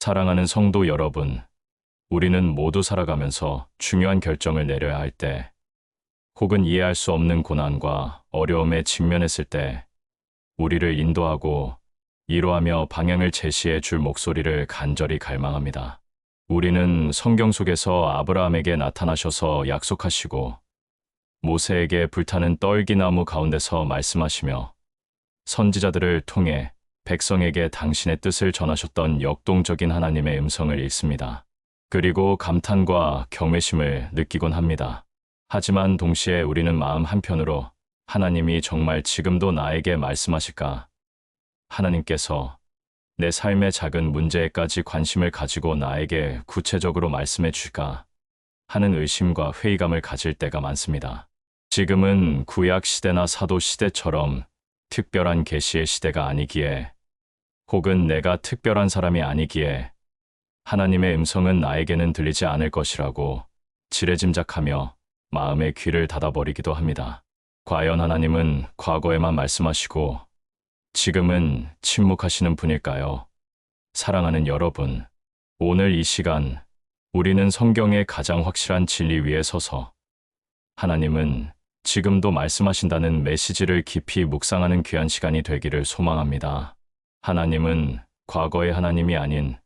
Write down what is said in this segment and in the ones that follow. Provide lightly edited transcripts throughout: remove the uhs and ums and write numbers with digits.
사랑하는 성도 여러분, 우리는 모두 살아가면서 중요한 결정을 내려야 할 때, 혹은 이해할 수 없는 고난과 어려움에 직면했을 때, 우리를 인도하고 위로하며 방향을 제시해 줄 목소리를 간절히 갈망합니다. 우리는 성경 속에서 아브라함에게 나타나셔서 약속하시고, 모세에게 불타는 떨기나무 가운데서 말씀하시며, 선지자들을 통해 백성에게 당신의 뜻을 전하셨던 역동적인 하나님의 음성을 읽습니다. 그리고 감탄과 경외심을 느끼곤 합니다. 하지만 동시에 우리는 마음 한편으로 하나님이 정말 지금도 나에게 말씀하실까? 하나님께서 내 삶의 작은 문제에까지 관심을 가지고 나에게 구체적으로 말씀해 주실까? 하는 의심과 회의감을 가질 때가 많습니다. 지금은 구약 시대나 사도 시대처럼 특별한 계시의 시대가 아니기에, 혹은 내가 특별한 사람이 아니기에 하나님의 음성은 나에게는 들리지 않을 것이라고 지레짐작하며 마음의 귀를 닫아버리기도 합니다. 과연 하나님은 과거에만 말씀하시고 지금은 침묵하시는 분일까요? 사랑하는 여러분, 오늘 이 시간 우리는 성경의 가장 확실한 진리 위에 서서 하나님은 지금도 말씀하신다는 메시지를 깊이 묵상하는 귀한 시간이 되기를 소망합니다. 하나님은 과거의 하나님이 아닌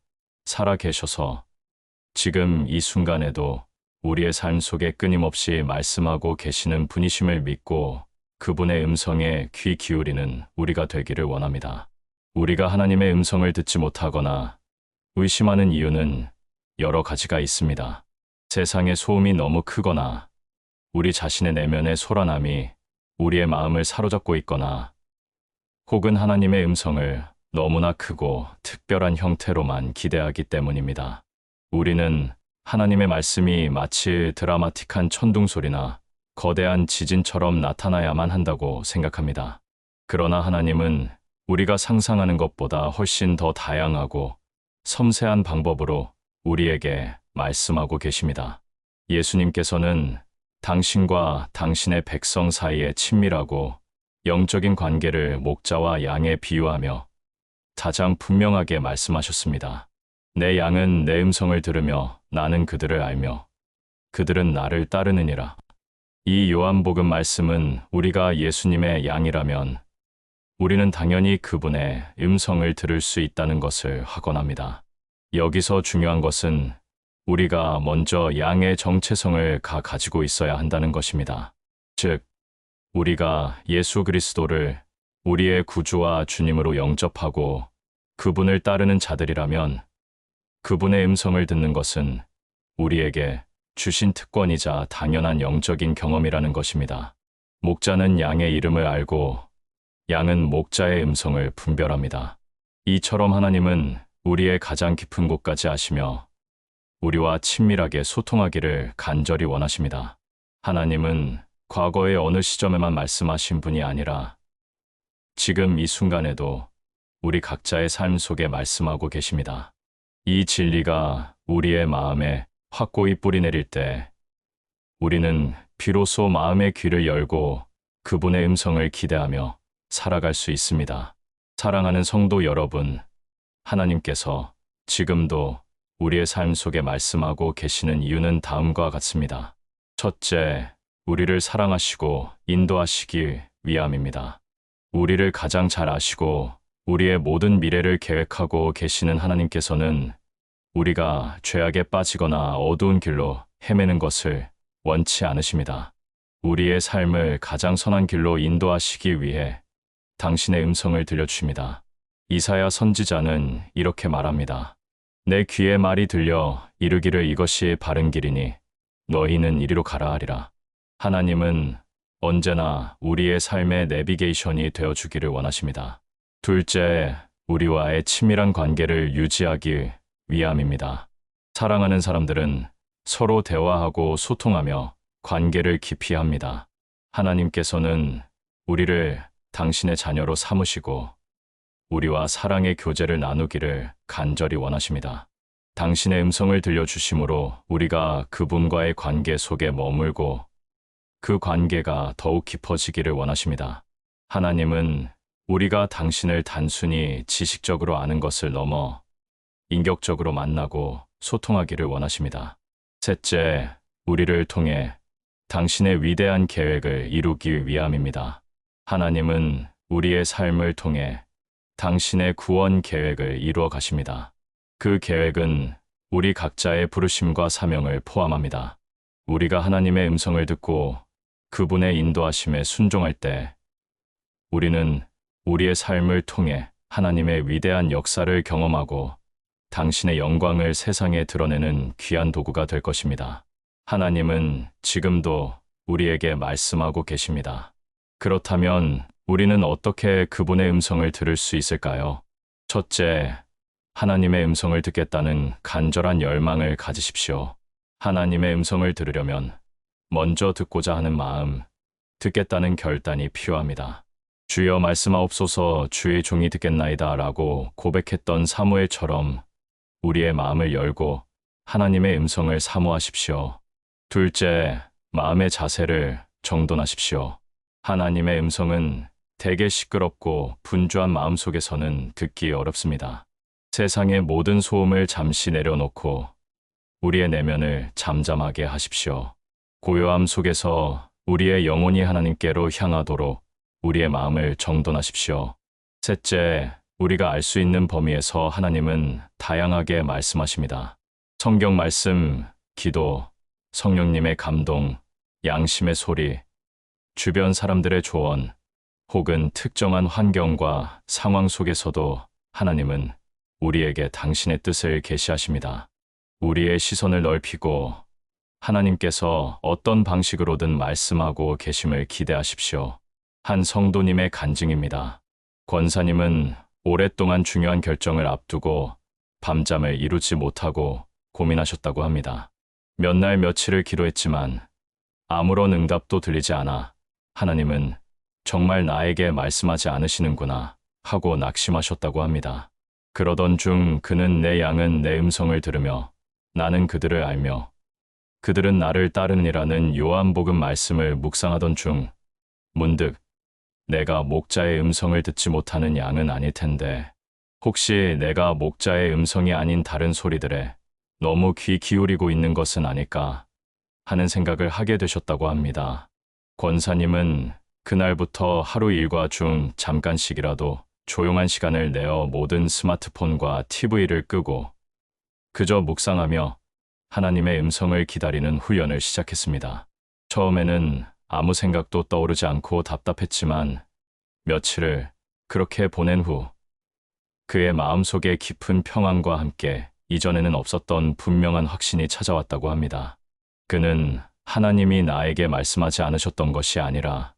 살아 계셔서 지금 이 순간에도 우리의 삶 속에 끊임없이 말씀하고 계시는 분이심을 믿고 그분의 음성에 귀 기울이는 우리가 되기를 원합니다. 우리가 하나님의 음성을 듣지 못하거나 의심하는 이유는 여러 가지가 있습니다. 세상의 소음이 너무 크거나 우리 자신의 내면의 소란함이 우리의 마음을 사로잡고 있거나, 혹은 하나님의 음성을 너무나 크고 특별한 형태로만 기대하기 때문입니다. 우리는 하나님의 말씀이 마치 드라마틱한 천둥소리나 거대한 지진처럼 나타나야만 한다고 생각합니다. 그러나 하나님은 우리가 상상하는 것보다 훨씬 더 다양하고 섬세한 방법으로 우리에게 말씀하고 계십니다. 예수님께서는 당신과 당신의 백성 사이에 친밀하고 영적인 관계를 목자와 양에 비유하며 가장 분명하게 말씀하셨습니다. 내 양은 내 음성을 들으며 나는 그들을 알며 그들은 나를 따르느니라. 이 요한복음 말씀은 우리가 예수님의 양이라면 우리는 당연히 그분의 음성을 들을 수 있다는 것을 확언합니다. 여기서 중요한 것은 우리가 먼저 양의 정체성을 가지고 있어야 한다는 것입니다. 즉, 우리가 예수 그리스도를 우리의 구주와 주님으로 영접하고 그분을 따르는 자들이라면 그분의 음성을 듣는 것은 우리에게 주신 특권이자 당연한 영적인 경험이라는 것입니다. 목자는 양의 이름을 알고 양은 목자의 음성을 분별합니다. 이처럼 하나님은 우리의 가장 깊은 곳까지 아시며 우리와 친밀하게 소통하기를 간절히 원하십니다. 하나님은 과거의 어느 시점에만 말씀하신 분이 아니라 지금 이 순간에도 우리 각자의 삶 속에 말씀하고 계십니다. 이 진리가 우리의 마음에 확고히 뿌리 내릴 때 우리는 비로소 마음의 귀를 열고 그분의 음성을 기대하며 살아갈 수 있습니다. 사랑하는 성도 여러분, 하나님께서 지금도 우리의 삶 속에 말씀하고 계시는 이유는 다음과 같습니다. 첫째, 우리를 사랑하시고 인도하시기 위함입니다. 우리를 가장 잘 아시고 우리의 모든 미래를 계획하고 계시는 하나님께서는 우리가 죄악에 빠지거나 어두운 길로 헤매는 것을 원치 않으십니다. 우리의 삶을 가장 선한 길로 인도하시기 위해 당신의 음성을 들려주십니다. 이사야 선지자는 이렇게 말합니다. 내 귀에 말이 들려 이르기를 이것이 바른 길이니 너희는 이리로 가라 하리라. 하나님은 언제나 우리의 삶의 내비게이션이 되어주기를 원하십니다. 둘째, 우리와의 친밀한 관계를 유지하기 위함입니다. 사랑하는 사람들은 서로 대화하고 소통하며 관계를 깊이 합니다. 하나님께서는 우리를 당신의 자녀로 삼으시고 우리와 사랑의 교제를 나누기를 간절히 원하십니다. 당신의 음성을 들려주심으로 우리가 그분과의 관계 속에 머물고 그 관계가 더욱 깊어지기를 원하십니다. 하나님은 우리가 당신을 단순히 지식적으로 아는 것을 넘어 인격적으로 만나고 소통하기를 원하십니다. 셋째, 우리를 통해 당신의 위대한 계획을 이루기 위함입니다. 하나님은 우리의 삶을 통해 당신의 구원 계획을 이루어 가십니다. 그 계획은 우리 각자의 부르심과 사명을 포함합니다. 우리가 하나님의 음성을 듣고 그분의 인도하심에 순종할 때 우리는 우리의 삶을 통해 하나님의 위대한 역사를 경험하고 당신의 영광을 세상에 드러내는 귀한 도구가 될 것입니다. 하나님은 지금도 우리에게 말씀하고 계십니다. 그렇다면 우리는 어떻게 그분의 음성을 들을 수 있을까요? 첫째, 하나님의 음성을 듣겠다는 간절한 열망을 가지십시오. 하나님의 음성을 들으려면 먼저 듣고자 하는 마음, 듣겠다는 결단이 필요합니다. 주여 말씀하옵소서, 주의 종이 듣겠나이다 라고 고백했던 사무엘처럼 우리의 마음을 열고 하나님의 음성을 사모하십시오. 둘째, 마음의 자세를 정돈하십시오. 하나님의 음성은 대개 시끄럽고 분주한 마음 속에서는 듣기 어렵습니다. 세상의 모든 소음을 잠시 내려놓고 우리의 내면을 잠잠하게 하십시오. 고요함 속에서 우리의 영혼이 하나님께로 향하도록 우리의 마음을 정돈하십시오. 셋째, 우리가 알 수 있는 범위에서 하나님은 다양하게 말씀하십니다. 성경 말씀, 기도, 성령님의 감동, 양심의 소리, 주변 사람들의 조언, 혹은 특정한 환경과 상황 속에서도 하나님은 우리에게 당신의 뜻을 계시하십니다. 우리의 시선을 넓히고 하나님께서 어떤 방식으로든 말씀하고 계심을 기대하십시오. 한 성도님의 간증입니다. 권사님은 오랫동안 중요한 결정을 앞두고 밤잠을 이루지 못하고 고민하셨다고 합니다. 몇 날 며칠을 기도했지만 아무런 응답도 들리지 않아 하나님은 정말 나에게 말씀하지 않으시는구나 하고 낙심하셨다고 합니다. 그러던 중 그는 내 양은 내 음성을 들으며 나는 그들을 알며 그들은 나를 따르니라는 요한복음 말씀을 묵상하던 중 문득 내가 목자의 음성을 듣지 못하는 양은 아닐 텐데 혹시 내가 목자의 음성이 아닌 다른 소리들에 너무 귀 기울이고 있는 것은 아닐까 하는 생각을 하게 되셨다고 합니다. 권사님은 그날부터 하루 일과 중 잠깐씩이라도 조용한 시간을 내어 모든 스마트폰과 TV를 끄고 그저 묵상하며 하나님의 음성을 기다리는 훈련을 시작했습니다. 처음에는 아무 생각도 떠오르지 않고 답답했지만 며칠을 그렇게 보낸 후 그의 마음속에 깊은 평안과 함께 이전에는 없었던 분명한 확신이 찾아왔다고 합니다. 그는 하나님이 나에게 말씀하지 않으셨던 것이 아니라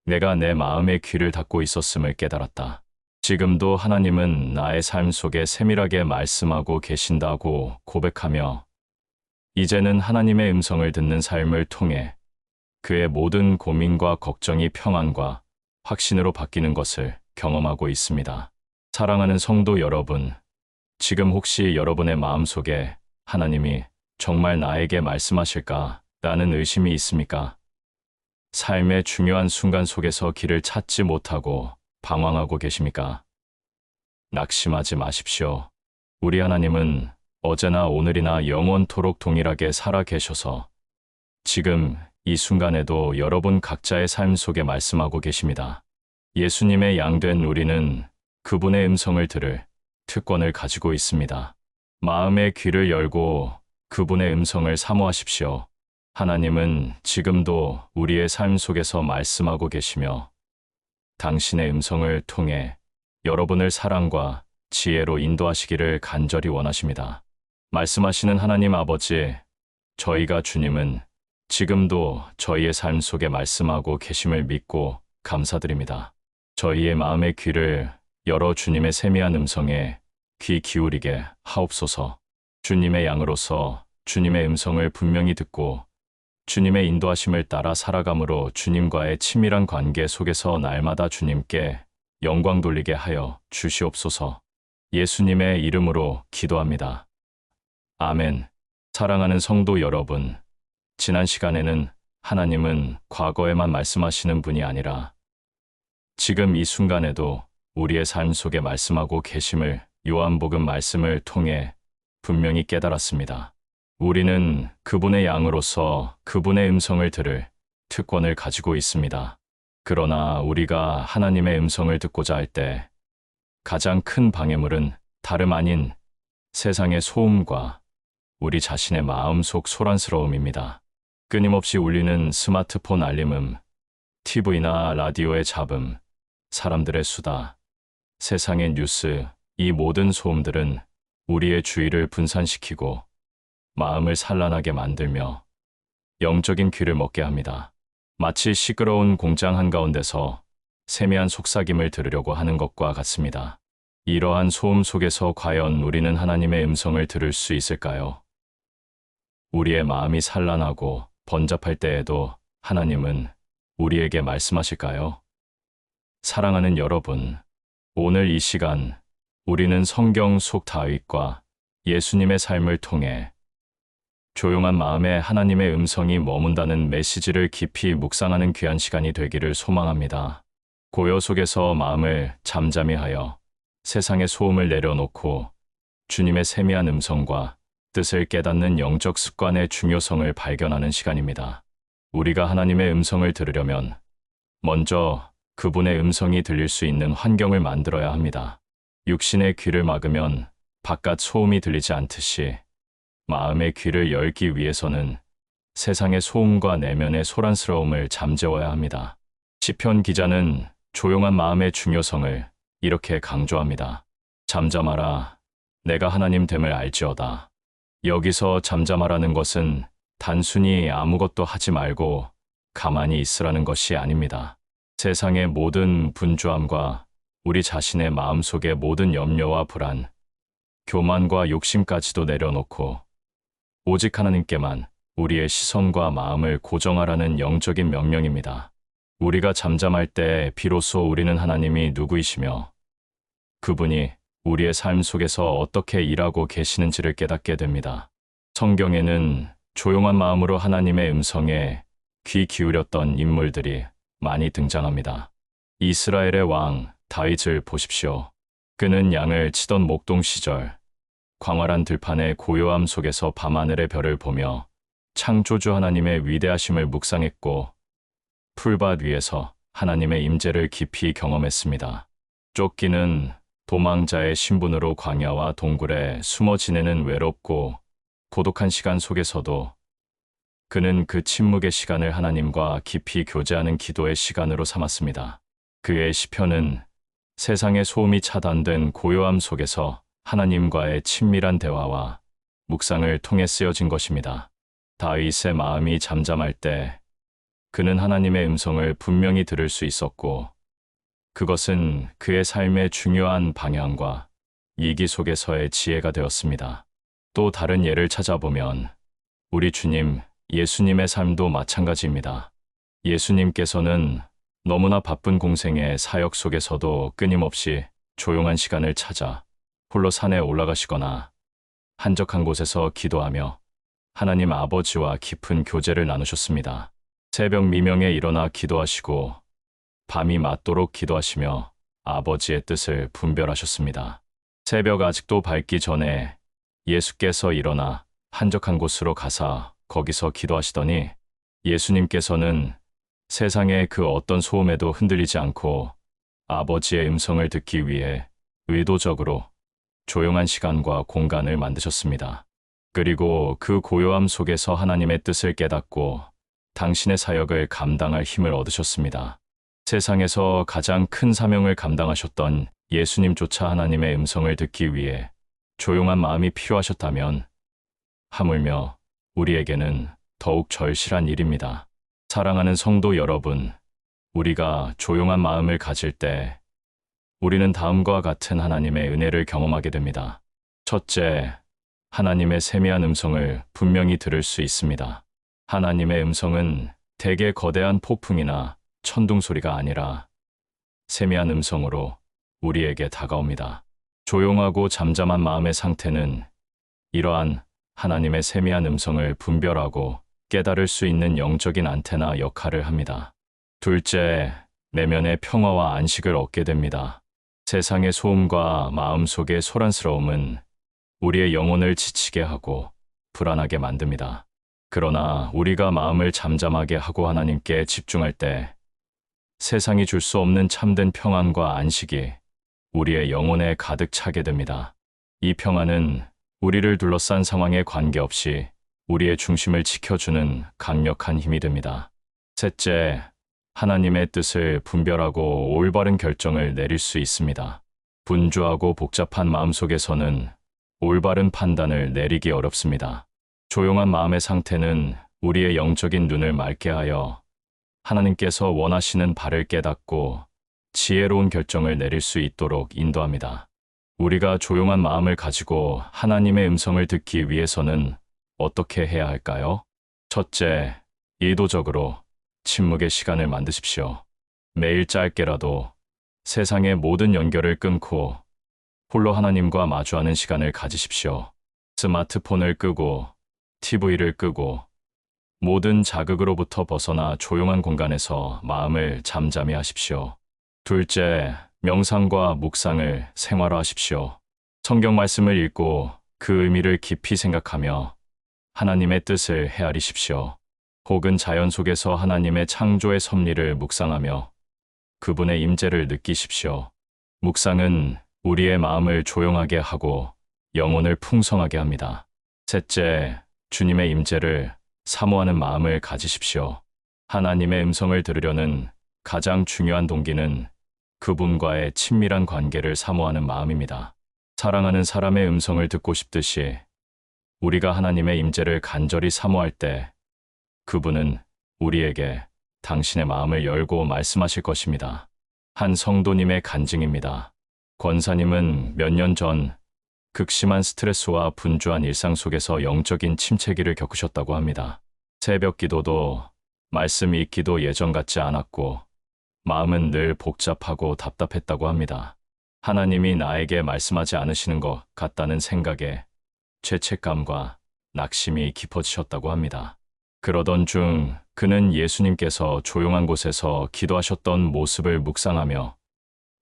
내가 내 마음의 귀를 닫고 있었음을 깨달았다. 지금도 하나님은 나의 삶 속에 세밀하게 말씀하고 계신다고 고백하며 이제는 하나님의 음성을 듣는 삶을 통해 그의 모든 고민과 걱정이 평안과 확신으로 바뀌는 것을 경험하고 있습니다. 사랑하는 성도 여러분, 지금 혹시 여러분의 마음속에 하나님이 정말 나에게 말씀하실까 라는 의심이 있습니까? 삶의 중요한 순간 속에서 길을 찾지 못하고 방황하고 계십니까? 낙심하지 마십시오. 우리 하나님은 어제나 오늘이나 영원토록 동일하게 살아 계셔서 지금 이 순간에도 여러분 각자의 삶 속에 말씀하고 계십니다. 예수님의 양된 우리는 그분의 음성을 들을 특권을 가지고 있습니다. 마음의 귀를 열고 그분의 음성을 사모하십시오. 하나님은 지금도 우리의 삶 속에서 말씀하고 계시며 당신의 음성을 통해 여러분을 사랑과 지혜로 인도하시기를 간절히 원하십니다. 말씀하시는 하나님 아버지, 저희가 주님은 지금도 저희의 삶 속에 말씀하고 계심을 믿고 감사드립니다. 저희의 마음의 귀를 열어 주님의 세미한 음성에 귀 기울이게 하옵소서. 주님의 양으로서 주님의 음성을 분명히 듣고 주님의 인도하심을 따라 살아감으로 주님과의 친밀한 관계 속에서 날마다 주님께 영광 돌리게 하여 주시옵소서. 예수님의 이름으로 기도합니다. 아멘. 사랑하는 성도 여러분, 지난 시간에는 하나님은 과거에만 말씀하시는 분이 아니라 지금 이 순간에도 우리의 삶 속에 말씀하고 계심을 요한복음 말씀을 통해 분명히 깨달았습니다. 우리는 그분의 양으로서 그분의 음성을 들을 특권을 가지고 있습니다. 그러나 우리가 하나님의 음성을 듣고자 할 때 가장 큰 방해물은 다름 아닌 세상의 소음과 우리 자신의 마음속 소란스러움입니다. 끊임없이 울리는 스마트폰 알림음, TV나 라디오의 잡음, 사람들의 수다, 세상의 뉴스, 이 모든 소음들은 우리의 주의를 분산시키고 마음을 산란하게 만들며 영적인 귀를 먹게 합니다. 마치 시끄러운 공장 한가운데서 세미한 속삭임을 들으려고 하는 것과 같습니다. 이러한 소음 속에서 과연 우리는 하나님의 음성을 들을 수 있을까요? 우리의 마음이 산란하고 번잡할 때에도 하나님은 우리에게 말씀하실까요? 사랑하는 여러분, 오늘 이 시간 우리는 성경 속 다윗과 예수님의 삶을 통해 조용한 마음에 하나님의 음성이 머문다는 메시지를 깊이 묵상하는 귀한 시간이 되기를 소망합니다. 고요 속에서 마음을 잠잠히 하여 세상의 소음을 내려놓고 주님의 세미한 음성과 뜻을 깨닫는 영적 습관의 중요성을 발견하는 시간입니다. 우리가 하나님의 음성을 들으려면 먼저 그분의 음성이 들릴 수 있는 환경을 만들어야 합니다. 육신의 귀를 막으면 바깥 소음이 들리지 않듯이 마음의 귀를 열기 위해서는 세상의 소음과 내면의 소란스러움을 잠재워야 합니다. 시편 기자는 조용한 마음의 중요성을 이렇게 강조합니다. 잠잠하라, 내가 하나님 됨을 알지어다. 여기서 잠잠하라는 것은 단순히 아무것도 하지 말고 가만히 있으라는 것이 아닙니다. 세상의 모든 분주함과 우리 자신의 마음속의 모든 염려와 불안, 교만과 욕심까지도 내려놓고 오직 하나님께만 우리의 시선과 마음을 고정하라는 영적인 명령입니다. 우리가 잠잠할 때 비로소 우리는 하나님이 누구이시며 그분이 우리의 삶 속에서 어떻게 일하고 계시는지를 깨닫게 됩니다. 성경에는 조용한 마음으로 하나님의 음성에 귀 기울였던 인물들이 많이 등장합니다. 이스라엘의 왕 다윗을 보십시오. 그는 양을 치던 목동 시절 광활한 들판의 고요함 속에서 밤하늘의 별을 보며 창조주 하나님의 위대하심을 묵상했고 풀밭 위에서 하나님의 임재를 깊이 경험했습니다. 쫓기는 도망자의 신분으로 광야와 동굴에 숨어 지내는 외롭고 고독한 시간 속에서도 그는 그 침묵의 시간을 하나님과 깊이 교제하는 기도의 시간으로 삼았습니다. 그의 시편은 세상의 소음이 차단된 고요함 속에서 하나님과의 친밀한 대화와 묵상을 통해 쓰여진 것입니다. 다윗의 마음이 잠잠할 때 그는 하나님의 음성을 분명히 들을 수 있었고 그것은 그의 삶의 중요한 방향과 위기 속에서의 지혜가 되었습니다. 또 다른 예를 찾아보면 우리 주님 예수님의 삶도 마찬가지입니다. 예수님께서는 너무나 바쁜 공생의 사역 속에서도 끊임없이 조용한 시간을 찾아 홀로 산에 올라가시거나 한적한 곳에서 기도하며 하나님 아버지와 깊은 교제를 나누셨습니다. 새벽 미명에 일어나 기도하시고 밤이 맞도록 기도하시며 아버지의 뜻을 분별하셨습니다. 새벽 아직도 밝기 전에 예수께서 일어나 한적한 곳으로 가사 거기서 기도하시더니 예수님께서는 세상의 그 어떤 소음에도 흔들리지 않고 아버지의 음성을 듣기 위해 의도적으로 조용한 시간과 공간을 만드셨습니다. 그리고 그 고요함 속에서 하나님의 뜻을 깨닫고 당신의 사역을 감당할 힘을 얻으셨습니다. 세상에서 가장 큰 사명을 감당하셨던 예수님조차 하나님의 음성을 듣기 위해 조용한 마음이 필요하셨다면 하물며 우리에게는 더욱 절실한 일입니다. 사랑하는 성도 여러분, 우리가 조용한 마음을 가질 때 우리는 다음과 같은 하나님의 은혜를 경험하게 됩니다. 첫째, 하나님의 세미한 음성을 분명히 들을 수 있습니다. 하나님의 음성은 대개 거대한 폭풍이나 천둥 소리가 아니라 세미한 음성으로 우리에게 다가옵니다. 조용하고 잠잠한 마음의 상태는 이러한 하나님의 세미한 음성을 분별하고 깨달을 수 있는 영적인 안테나 역할을 합니다. 둘째, 내면의 평화와 안식을 얻게 됩니다. 세상의 소음과 마음속의 소란스러움은 우리의 영혼을 지치게 하고 불안하게 만듭니다. 그러나 우리가 마음을 잠잠하게 하고 하나님께 집중할 때 세상이 줄 수 없는 참된 평안과 안식이 우리의 영혼에 가득 차게 됩니다. 이 평안은 우리를 둘러싼 상황에 관계없이 우리의 중심을 지켜주는 강력한 힘이 됩니다. 셋째, 하나님의 뜻을 분별하고 올바른 결정을 내릴 수 있습니다. 분주하고 복잡한 마음속에서는 올바른 판단을 내리기 어렵습니다. 조용한 마음의 상태는 우리의 영적인 눈을 맑게 하여 하나님께서 원하시는 바를 깨닫고 지혜로운 결정을 내릴 수 있도록 인도합니다. 우리가 조용한 마음을 가지고 하나님의 음성을 듣기 위해서는 어떻게 해야 할까요? 첫째, 의도적으로 침묵의 시간을 만드십시오. 매일 짧게라도 세상의 모든 연결을 끊고 홀로 하나님과 마주하는 시간을 가지십시오. 스마트폰을 끄고 TV를 끄고 모든 자극으로부터 벗어나 조용한 공간에서 마음을 잠잠히 하십시오. 둘째, 명상과 묵상을 생활화하십시오. 성경 말씀을 읽고 그 의미를 깊이 생각하며 하나님의 뜻을 헤아리십시오. 혹은 자연 속에서 하나님의 창조의 섭리를 묵상하며 그분의 임재를 느끼십시오. 묵상은 우리의 마음을 조용하게 하고 영혼을 풍성하게 합니다. 셋째, 주님의 임재를 사모하는 마음을 가지십시오. 하나님의 음성을 들으려는 가장 중요한 동기는 그분과의 친밀한 관계를 사모하는 마음입니다. 사랑하는 사람의 음성을 듣고 싶듯이 우리가 하나님의 임재를 간절히 사모할 때 그분은 우리에게 당신의 마음을 열고 말씀하실 것입니다. 한 성도님의 간증입니다. 권사님은 몇 년 전 극심한 스트레스와 분주한 일상 속에서 영적인 침체기를 겪으셨다고 합니다. 새벽 기도도 말씀 읽기도 예전 같지 않았고 마음은 늘 복잡하고 답답했다고 합니다. 하나님이 나에게 말씀하지 않으시는 것 같다는 생각에 죄책감과 낙심이 깊어지셨다고 합니다. 그러던 중 그는 예수님께서 조용한 곳에서 기도하셨던 모습을 묵상하며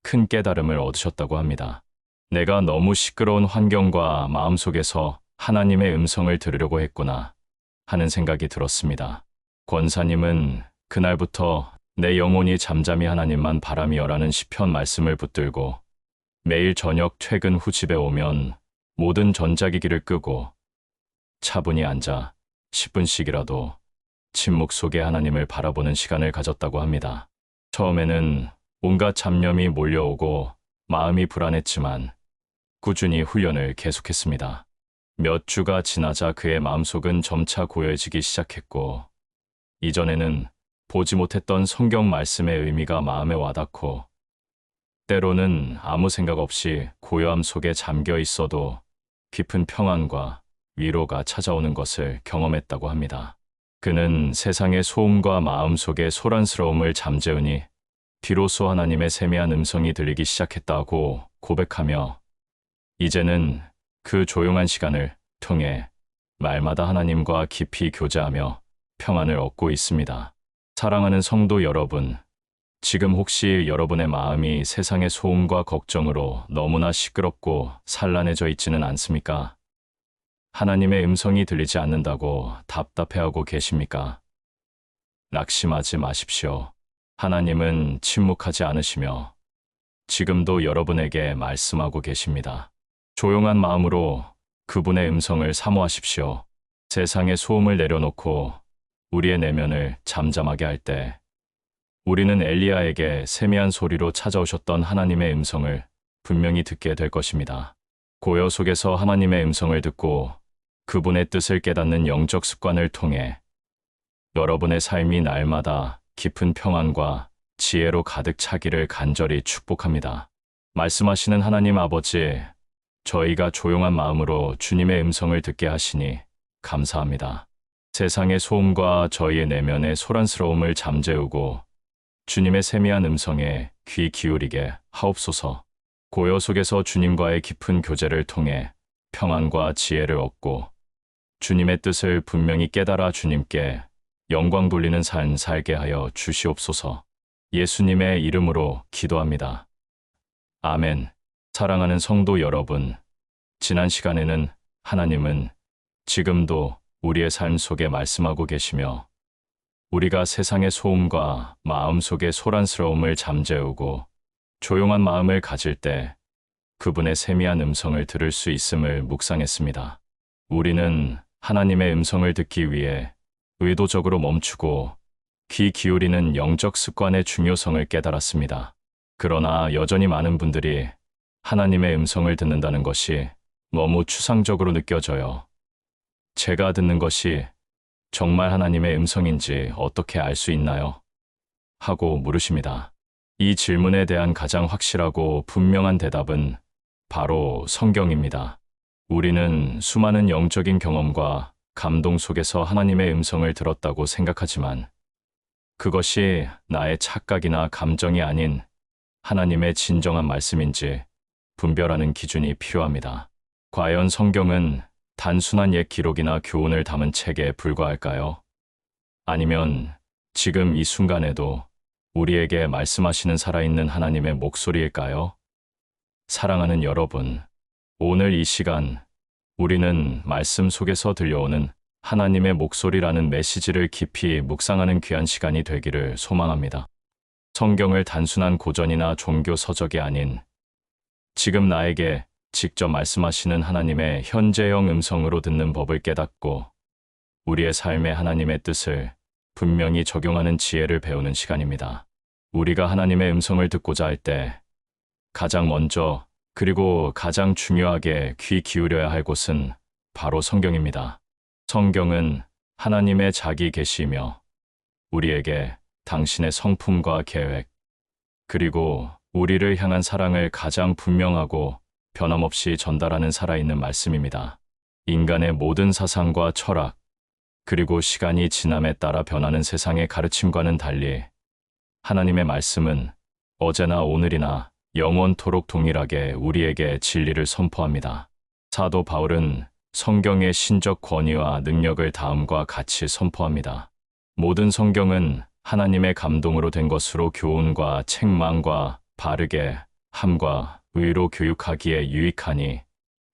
큰 깨달음을 얻으셨다고 합니다. 내가 너무 시끄러운 환경과 마음속에서 하나님의 음성을 들으려고 했구나 하는 생각이 들었습니다. 권사님은 그날부터 내 영혼이 잠잠히 하나님만 바라미어라는 시편 말씀을 붙들고 매일 저녁 퇴근 후 집에 오면 모든 전자기기를 끄고 차분히 앉아 10분씩이라도 침묵 속에 하나님을 바라보는 시간을 가졌다고 합니다. 처음에는 온갖 잡념이 몰려오고 마음이 불안했지만 꾸준히 훈련을 계속했습니다. 몇 주가 지나자 그의 마음속은 점차 고요해지기 시작했고 이전에는 보지 못했던 성경 말씀의 의미가 마음에 와닿고 때로는 아무 생각 없이 고요함 속에 잠겨 있어도 깊은 평안과 위로가 찾아오는 것을 경험했다고 합니다. 그는 세상의 소음과 마음 속의 소란스러움을 잠재우니 비로소 하나님의 세미한 음성이 들리기 시작했다고 고백하며 이제는 그 조용한 시간을 통해 말마다 하나님과 깊이 교제하며 평안을 얻고 있습니다. 사랑하는 성도 여러분, 지금 혹시 여러분의 마음이 세상의 소음과 걱정으로 너무나 시끄럽고 산란해져 있지는 않습니까? 하나님의 음성이 들리지 않는다고 답답해하고 계십니까? 낙심하지 마십시오. 하나님은 침묵하지 않으시며 지금도 여러분에게 말씀하고 계십니다. 조용한 마음으로 그분의 음성을 사모하십시오. 세상의 소음을 내려놓고 우리의 내면을 잠잠하게 할 때 우리는 엘리야에게 세미한 소리로 찾아오셨던 하나님의 음성을 분명히 듣게 될 것입니다. 고요 속에서 하나님의 음성을 듣고 그분의 뜻을 깨닫는 영적 습관을 통해 여러분의 삶이 날마다 깊은 평안과 지혜로 가득 차기를 간절히 축복합니다. 말씀하시는 하나님 아버지, 저희가 조용한 마음으로 주님의 음성을 듣게 하시니 감사합니다. 세상의 소음과 저희의 내면의 소란스러움을 잠재우고 주님의 세미한 음성에 귀 기울이게 하옵소서. 고요 속에서 주님과의 깊은 교제를 통해 평안과 지혜를 얻고 주님의 뜻을 분명히 깨달아 주님께 영광 돌리는 삶 살게 하여 주시옵소서. 예수님의 이름으로 기도합니다. 아멘. 사랑하는 성도 여러분, 지난 시간에는 하나님은 지금도 우리의 삶 속에 말씀하고 계시며 우리가 세상의 소음과 마음속의 소란스러움을 잠재우고 조용한 마음을 가질 때 그분의 세미한 음성을 들을 수 있음을 묵상했습니다. 우리는 하나님의 음성을 듣기 위해 의도적으로 멈추고 귀 기울이는 영적 습관의 중요성을 깨달았습니다. 그러나 여전히 많은 분들이 하나님의 음성을 듣는다는 것이 너무 추상적으로 느껴져요. 제가 듣는 것이 정말 하나님의 음성인지 어떻게 알 수 있나요? 하고 물으십니다. 이 질문에 대한 가장 확실하고 분명한 대답은 바로 성경입니다. 우리는 수많은 영적인 경험과 감동 속에서 하나님의 음성을 들었다고 생각하지만 그것이 나의 착각이나 감정이 아닌 하나님의 진정한 말씀인지 분별하는 기준이 필요합니다. 과연 성경은 단순한 옛 기록이나 교훈을 담은 책에 불과할까요? 아니면 지금 이 순간에도 우리에게 말씀하시는 살아있는 하나님의 목소리일까요? 사랑하는 여러분, 오늘 이 시간 우리는 말씀 속에서 들려오는 하나님의 목소리라는 메시지를 깊이 묵상하는 귀한 시간이 되기를 소망합니다. 성경을 단순한 고전이나 종교 서적이 아닌 지금 나에게 직접 말씀하시는 하나님의 현재형 음성으로 듣는 법을 깨닫고 우리의 삶에 하나님의 뜻을 분명히 적용하는 지혜를 배우는 시간입니다. 우리가 하나님의 음성을 듣고자 할 때 가장 먼저 그리고 가장 중요하게 귀 기울여야 할 곳은 바로 성경입니다. 성경은 하나님의 자기 계시이며 우리에게 당신의 성품과 계획, 그리고 우리를 향한 사랑을 가장 분명하고 변함없이 전달하는 살아있는 말씀입니다. 인간의 모든 사상과 철학, 그리고 시간이 지남에 따라 변하는 세상의 가르침과는 달리 하나님의 말씀은 어제나 오늘이나 영원토록 동일하게 우리에게 진리를 선포합니다. 사도 바울은 성경의 신적 권위와 능력을 다음과 같이 선포합니다. 모든 성경은 하나님의 감동으로 된 것으로 교훈과 책망과 바르게 함과 의로 교육하기에 유익하니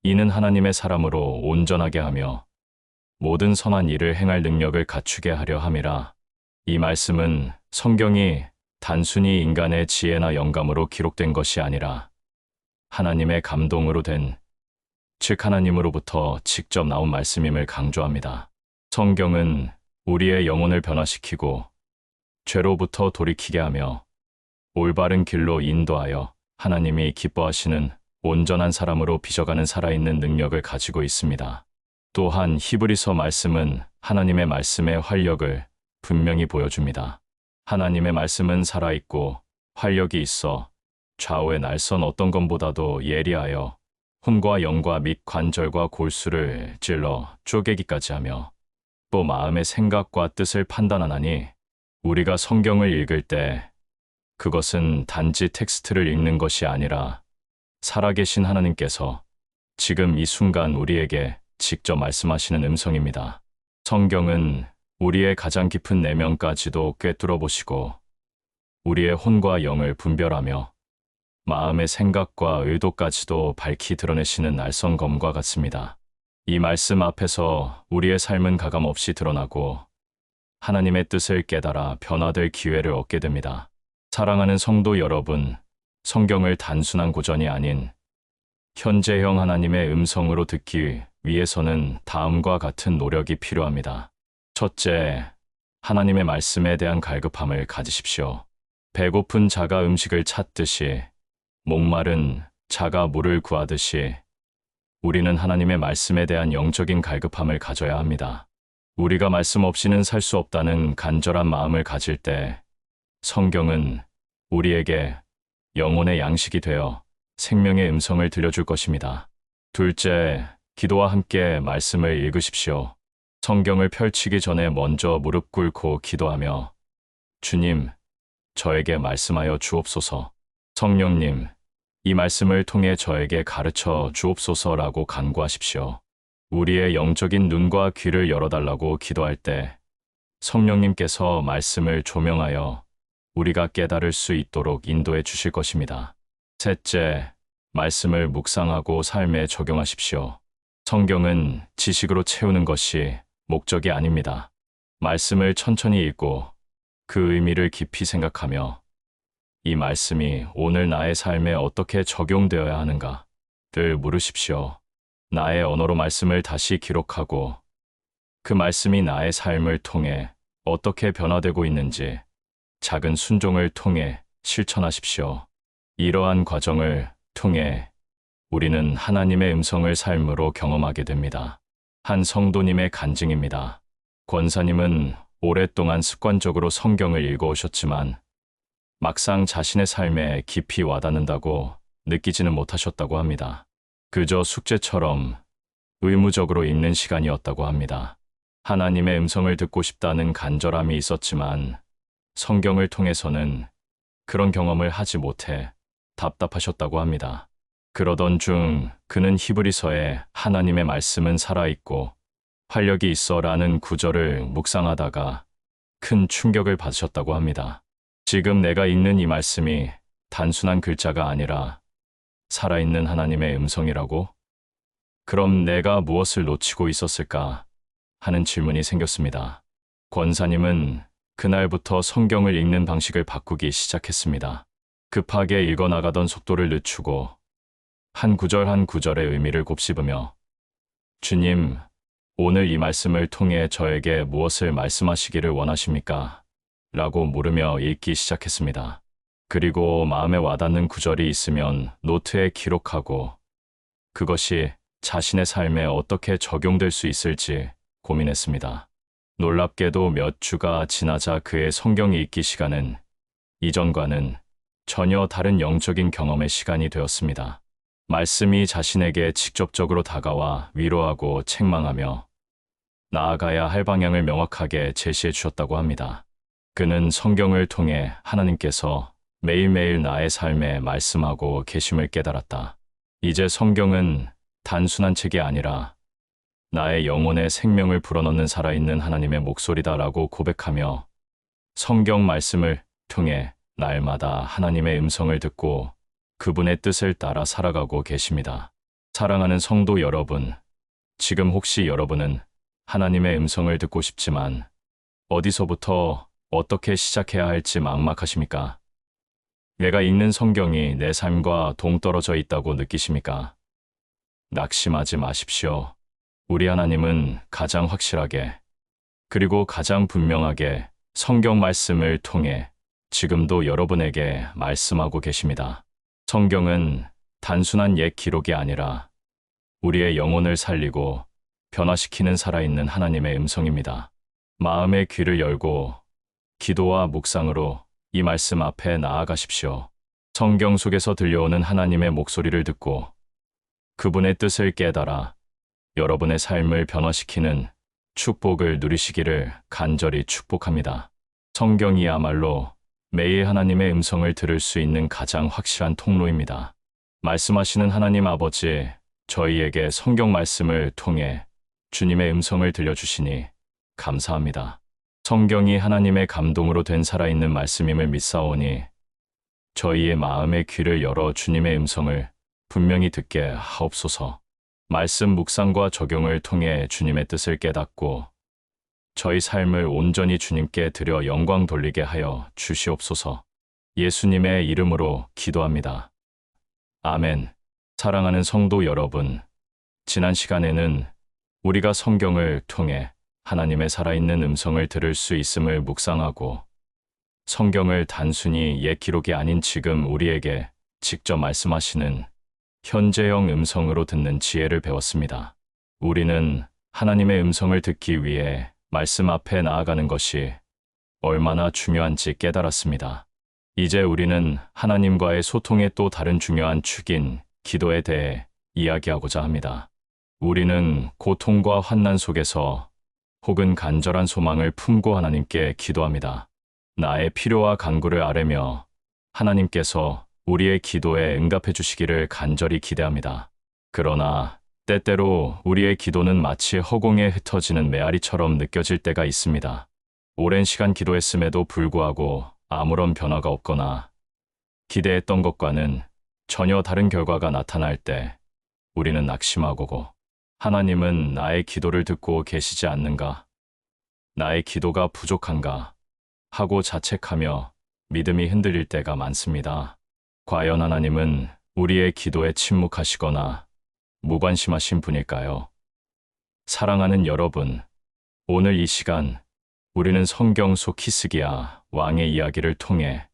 이는 하나님의 사람으로 온전하게 하며 모든 선한 일을 행할 능력을 갖추게 하려 함이라. 이 말씀은 성경이 단순히 인간의 지혜나 영감으로 기록된 것이 아니라 하나님의 감동으로 된, 즉 하나님으로부터 직접 나온 말씀임을 강조합니다. 성경은 우리의 영혼을 변화시키고 죄로부터 돌이키게 하며 올바른 길로 인도하여 하나님이 기뻐하시는 온전한 사람으로 빚어가는 살아있는 능력을 가지고 있습니다. 또한 히브리서 말씀은 하나님의 말씀의 활력을 분명히 보여줍니다. 하나님의 말씀은 살아있고 활력이 있어 좌우의 날선 어떤 것보다도 예리하여 혼과 영과 및 관절과 골수를 찔러 쪼개기까지 하며 또 마음의 생각과 뜻을 판단하나니 우리가 성경을 읽을 때 그것은 단지 텍스트를 읽는 것이 아니라 살아계신 하나님께서 지금 이 순간 우리에게 직접 말씀하시는 음성입니다. 성경은 우리의 가장 깊은 내면까지도 꿰뚫어 보시고 우리의 혼과 영을 분별하며 마음의 생각과 의도까지도 밝히 드러내시는 날성검과 같습니다. 이 말씀 앞에서 우리의 삶은 가감없이 드러나고 하나님의 뜻을 깨달아 변화될 기회를 얻게 됩니다. 사랑하는 성도 여러분, 성경을 단순한 고전이 아닌 현재형 하나님의 음성으로 듣기 위해서는 다음과 같은 노력이 필요합니다. 첫째, 하나님의 말씀에 대한 갈급함을 가지십시오. 배고픈 자가 음식을 찾듯이 목마른 자가 물을 구하듯이 우리는 하나님의 말씀에 대한 영적인 갈급함을 가져야 합니다. 우리가 말씀 없이는 살 수 없다는 간절한 마음을 가질 때 성경은 우리에게 영혼의 양식이 되어 생명의 음성을 들려줄 것입니다. 둘째, 기도와 함께 말씀을 읽으십시오. 성경을 펼치기 전에 먼저 무릎 꿇고 기도하며 주님, 저에게 말씀하여 주옵소서. 성령님, 이 말씀을 통해 저에게 가르쳐 주옵소서라고 간구하십시오. 우리의 영적인 눈과 귀를 열어달라고 기도할 때 성령님께서 말씀을 조명하여 우리가 깨달을 수 있도록 인도해 주실 것입니다. 셋째, 말씀을 묵상하고 삶에 적용하십시오. 성경은 지식으로 채우는 것이 목적이 아닙니다. 말씀을 천천히 읽고 그 의미를 깊이 생각하며 이 말씀이 오늘 나의 삶에 어떻게 적용되어야 하는가를 물으십시오. 나의 언어로 말씀을 다시 기록하고 그 말씀이 나의 삶을 통해 어떻게 변화되고 있는지 작은 순종을 통해 실천하십시오. 이러한 과정을 통해 우리는 하나님의 음성을 삶으로 경험하게 됩니다. 한 성도님의 간증입니다. 권사님은 오랫동안 습관적으로 성경을 읽어오셨지만 막상 자신의 삶에 깊이 와닿는다고 느끼지는 못하셨다고 합니다. 그저 숙제처럼 의무적으로 읽는 시간이었다고 합니다. 하나님의 음성을 듣고 싶다는 간절함이 있었지만 성경을 통해서는 그런 경험을 하지 못해 답답하셨다고 합니다. 그러던 중 그는 히브리서에 하나님의 말씀은 살아있고 활력이 있어라는 구절을 묵상하다가 큰 충격을 받으셨다고 합니다. 지금 내가 읽는 이 말씀이 단순한 글자가 아니라 살아있는 하나님의 음성이라고? 그럼 내가 무엇을 놓치고 있었을까 하는 질문이 생겼습니다. 권사님은 그날부터 성경을 읽는 방식을 바꾸기 시작했습니다. 급하게 읽어나가던 속도를 늦추고 한 구절 한 구절의 의미를 곱씹으며 주님, 오늘 이 말씀을 통해 저에게 무엇을 말씀하시기를 원하십니까? 라고 물으며 읽기 시작했습니다. 그리고 마음에 와닿는 구절이 있으면 노트에 기록하고 그것이 자신의 삶에 어떻게 적용될 수 있을지 고민했습니다. 놀랍게도 몇 주가 지나자 그의 성경 읽기 시간은 이전과는 전혀 다른 영적인 경험의 시간이 되었습니다. 말씀이 자신에게 직접적으로 다가와 위로하고 책망하며 나아가야 할 방향을 명확하게 제시해 주셨다고 합니다. 그는 성경을 통해 하나님께서 매일매일 나의 삶에 말씀하고 계심을 깨달았다. 이제 성경은 단순한 책이 아니라 나의 영혼의 생명을 불어넣는 살아있는 하나님의 목소리다라고 고백하며 성경 말씀을 통해 날마다 하나님의 음성을 듣고 그분의 뜻을 따라 살아가고 계십니다. 사랑하는 성도 여러분, 지금 혹시 여러분은 하나님의 음성을 듣고 싶지만 어디서부터 어떻게 시작해야 할지 막막하십니까? 내가 읽는 성경이 내 삶과 동떨어져 있다고 느끼십니까? 낙심하지 마십시오. 우리 하나님은 가장 확실하게 그리고 가장 분명하게 성경 말씀을 통해 지금도 여러분에게 말씀하고 계십니다. 성경은 단순한 옛 기록이 아니라 우리의 영혼을 살리고 변화시키는 살아있는 하나님의 음성입니다. 마음의 귀를 열고 기도와 묵상으로 이 말씀 앞에 나아가십시오. 성경 속에서 들려오는 하나님의 목소리를 듣고 그분의 뜻을 깨달아 여러분의 삶을 변화시키는 축복을 누리시기를 간절히 축복합니다. 성경이야말로 매일 하나님의 음성을 들을 수 있는 가장 확실한 통로입니다. 말씀하시는 하나님 아버지, 저희에게 성경 말씀을 통해 주님의 음성을 들려주시니 감사합니다. 성경이 하나님의 감동으로 된 살아있는 말씀임을 믿사오니 저희의 마음의 귀를 열어 주님의 음성을 분명히 듣게 하옵소서. 말씀 묵상과 적용을 통해 주님의 뜻을 깨닫고 저희 삶을 온전히 주님께 드려 영광 돌리게 하여 주시옵소서. 예수님의 이름으로 기도합니다. 아멘. 사랑하는 성도 여러분, 지난 시간에는 우리가 성경을 통해 하나님의 살아있는 음성을 들을 수 있음을 묵상하고 성경을 단순히 옛 기록이 아닌 지금 우리에게 직접 말씀하시는 현재형 음성으로 듣는 지혜를 배웠습니다. 우리는 하나님의 음성을 듣기 위해 말씀 앞에 나아가는 것이 얼마나 중요한지 깨달았습니다. 이제 우리는 하나님과의 소통의 또 다른 중요한 축인 기도에 대해 이야기하고자 합니다. 우리는 고통과 환난 속에서 혹은 간절한 소망을 품고 하나님께 기도합니다. 나의 필요와 간구를 아뢰며 하나님께서 우리의 기도에 응답해 주시기를 간절히 기대합니다. 그러나 때때로 우리의 기도는 마치 허공에 흩어지는 메아리처럼 느껴질 때가 있습니다. 오랜 시간 기도했음에도 불구하고 아무런 변화가 없거나 기대했던 것과는 전혀 다른 결과가 나타날 때 우리는 낙심하고 하나님은 나의 기도를 듣고 계시지 않는가? 나의 기도가 부족한가? 하고 자책하며 믿음이 흔들릴 때가 많습니다. 과연 하나님은 우리의 기도에 침묵하시거나 무관심하신 분일까요? 사랑하는 여러분, 오늘 이 시간 우리는 성경 속 히스기야 왕의 이야기를 통해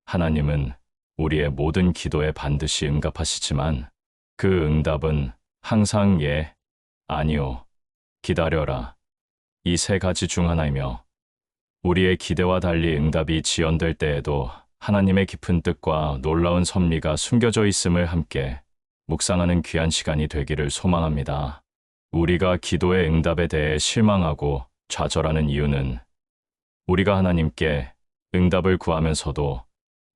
하나님은 우리의 모든 기도에 반드시 응답하시지만 그 응답은 항상 예, 아니요, 기다려라. 이 세 가지 중 하나이며 우리의 기대와 달리 응답이 지연될 때에도 하나님의 깊은 뜻과 놀라운 섭리가 숨겨져 있음을 함께 묵상하는 귀한 시간이 되기를 소망합니다. 우리가 기도의 응답에 대해 실망하고 좌절하는 이유는 우리가 하나님께 응답을 구하면서도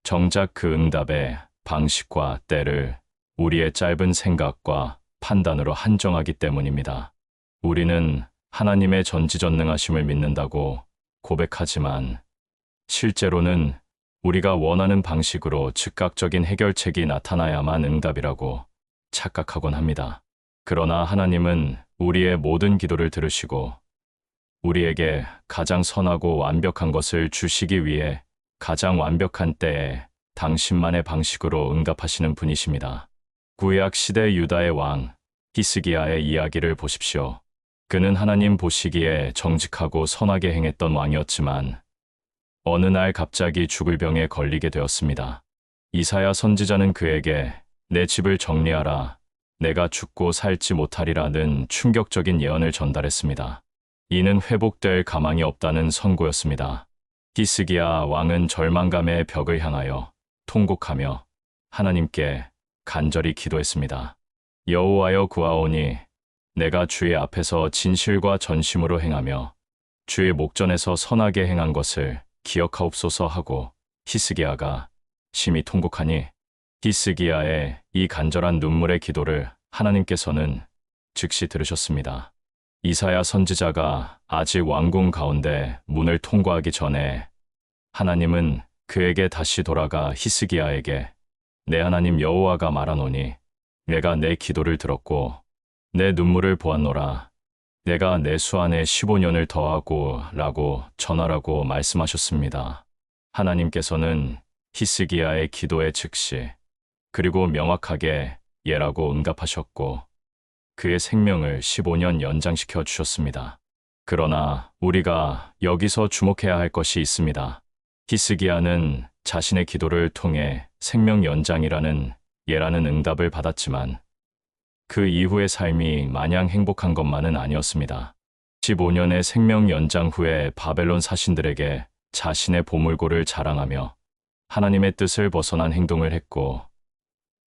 정작 그 응답의 방식과 때를 우리의 짧은 생각과 판단으로 한정하기 때문입니다. 우리는 하나님의 전지전능하심을 믿는다고 고백하지만 실제로는 우리가 원하는 방식으로 즉각적인 해결책이 나타나야만 응답이라고 착각하곤 합니다. 그러나 하나님은 우리의 모든 기도를 들으시고 우리에게 가장 선하고 완벽한 것을 주시기 위해 가장 완벽한 때에 당신만의 방식으로 응답하시는 분이십니다. 구약 시대 유다의 왕 히스기야의 이야기를 보십시오. 그는 하나님 보시기에 정직하고 선하게 행했던 왕이었지만 어느 날 갑자기 죽을 병에 걸리게 되었습니다. 이사야 선지자는 그에게 내 집을 정리하라, 내가 죽고 살지 못하리라는 충격적인 예언을 전달했습니다. 이는 회복될 가망이 없다는 선고였습니다. 히스기야 왕은 절망감의 벽을 향하여 통곡하며 하나님께 간절히 기도했습니다. 여호와여 구하오니 내가 주의 앞에서 진실과 전심으로 행하며 주의 목전에서 선하게 행한 것을 기억하옵소서 하고 히스기야가 심히 통곡하니 히스기야의 이 간절한 눈물의 기도를 하나님께서는 즉시 들으셨습니다. 이사야 선지자가 아직 왕궁 가운데 문을 통과하기 전에 하나님은 그에게 다시 돌아가 히스기야에게 내 하나님 여호와가 말하노니 내가 내 기도를 들었고 내 눈물을 보았노라. 내가 내 수 안에 15년을 더하고 라고 전하라고 말씀하셨습니다. 하나님께서는 히스기야의 기도에 즉시 그리고 명확하게 예라고 응답하셨고 그의 생명을 15년 연장시켜 주셨습니다. 그러나 우리가 여기서 주목해야 할 것이 있습니다. 히스기야는 자신의 기도를 통해 생명 연장이라는 예라는 응답을 받았지만 그 이후의 삶이 마냥 행복한 것만은 아니었습니다. 15년의 생명 연장 후에 바벨론 사신들에게 자신의 보물고를 자랑하며 하나님의 뜻을 벗어난 행동을 했고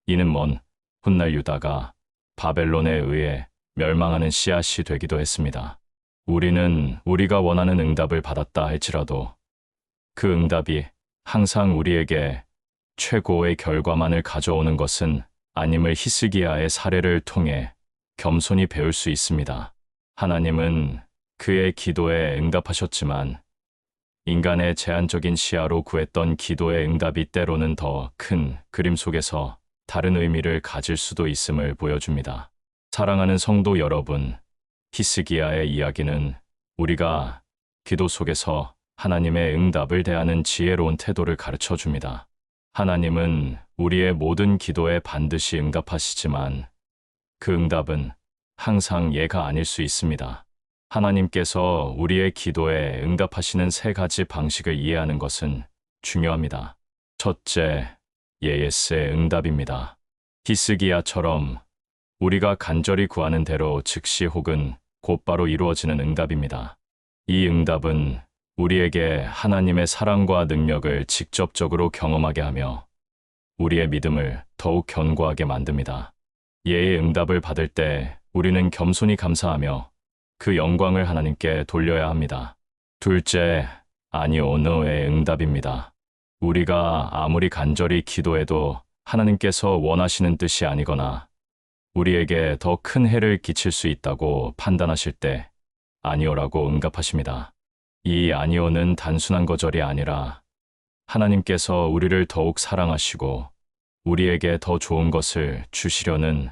이는 먼 훗날 유다가 바벨론에 의해 멸망하는 씨앗이 되기도 했습니다. 우리는 우리가 원하는 응답을 받았다 할지라도 그 응답이 항상 우리에게 최고의 결과만을 가져오는 것은 아님을 히스기야의 사례를 통해 겸손히 배울 수 있습니다. 하나님은 그의 기도에 응답하셨지만 인간의 제한적인 시야로 구했던 기도의 응답이 때로는 더 큰 그림 속에서 다른 의미를 가질 수도 있음을 보여줍니다. 사랑하는 성도 여러분, 히스기야의 이야기는 우리가 기도 속에서 하나님의 응답을 대하는 지혜로운 태도를 가르쳐 줍니다. 하나님은 우리의 모든 기도에 반드시 응답하시지만 그 응답은 항상 예가 아닐 수 있습니다. 하나님께서 우리의 기도에 응답하시는 세 가지 방식을 이해하는 것은 중요합니다. 첫째, 예예스의 응답입니다. 히스기야처럼 우리가 간절히 구하는 대로 즉시 혹은 곧바로 이루어지는 응답입니다. 이 응답은 우리에게 하나님의 사랑과 능력을 직접적으로 경험하게 하며 우리의 믿음을 더욱 견고하게 만듭니다. 예의 응답을 받을 때 우리는 겸손히 감사하며 그 영광을 하나님께 돌려야 합니다. 둘째, 아니오노의 응답입니다. 우리가 아무리 간절히 기도해도 하나님께서 원하시는 뜻이 아니거나 우리에게 더 큰 해를 끼칠 수 있다고 판단하실 때 아니오라고 응답하십니다. 이 아니오는 단순한 거절이 아니라 하나님께서 우리를 더욱 사랑하시고 우리에게 더 좋은 것을 주시려는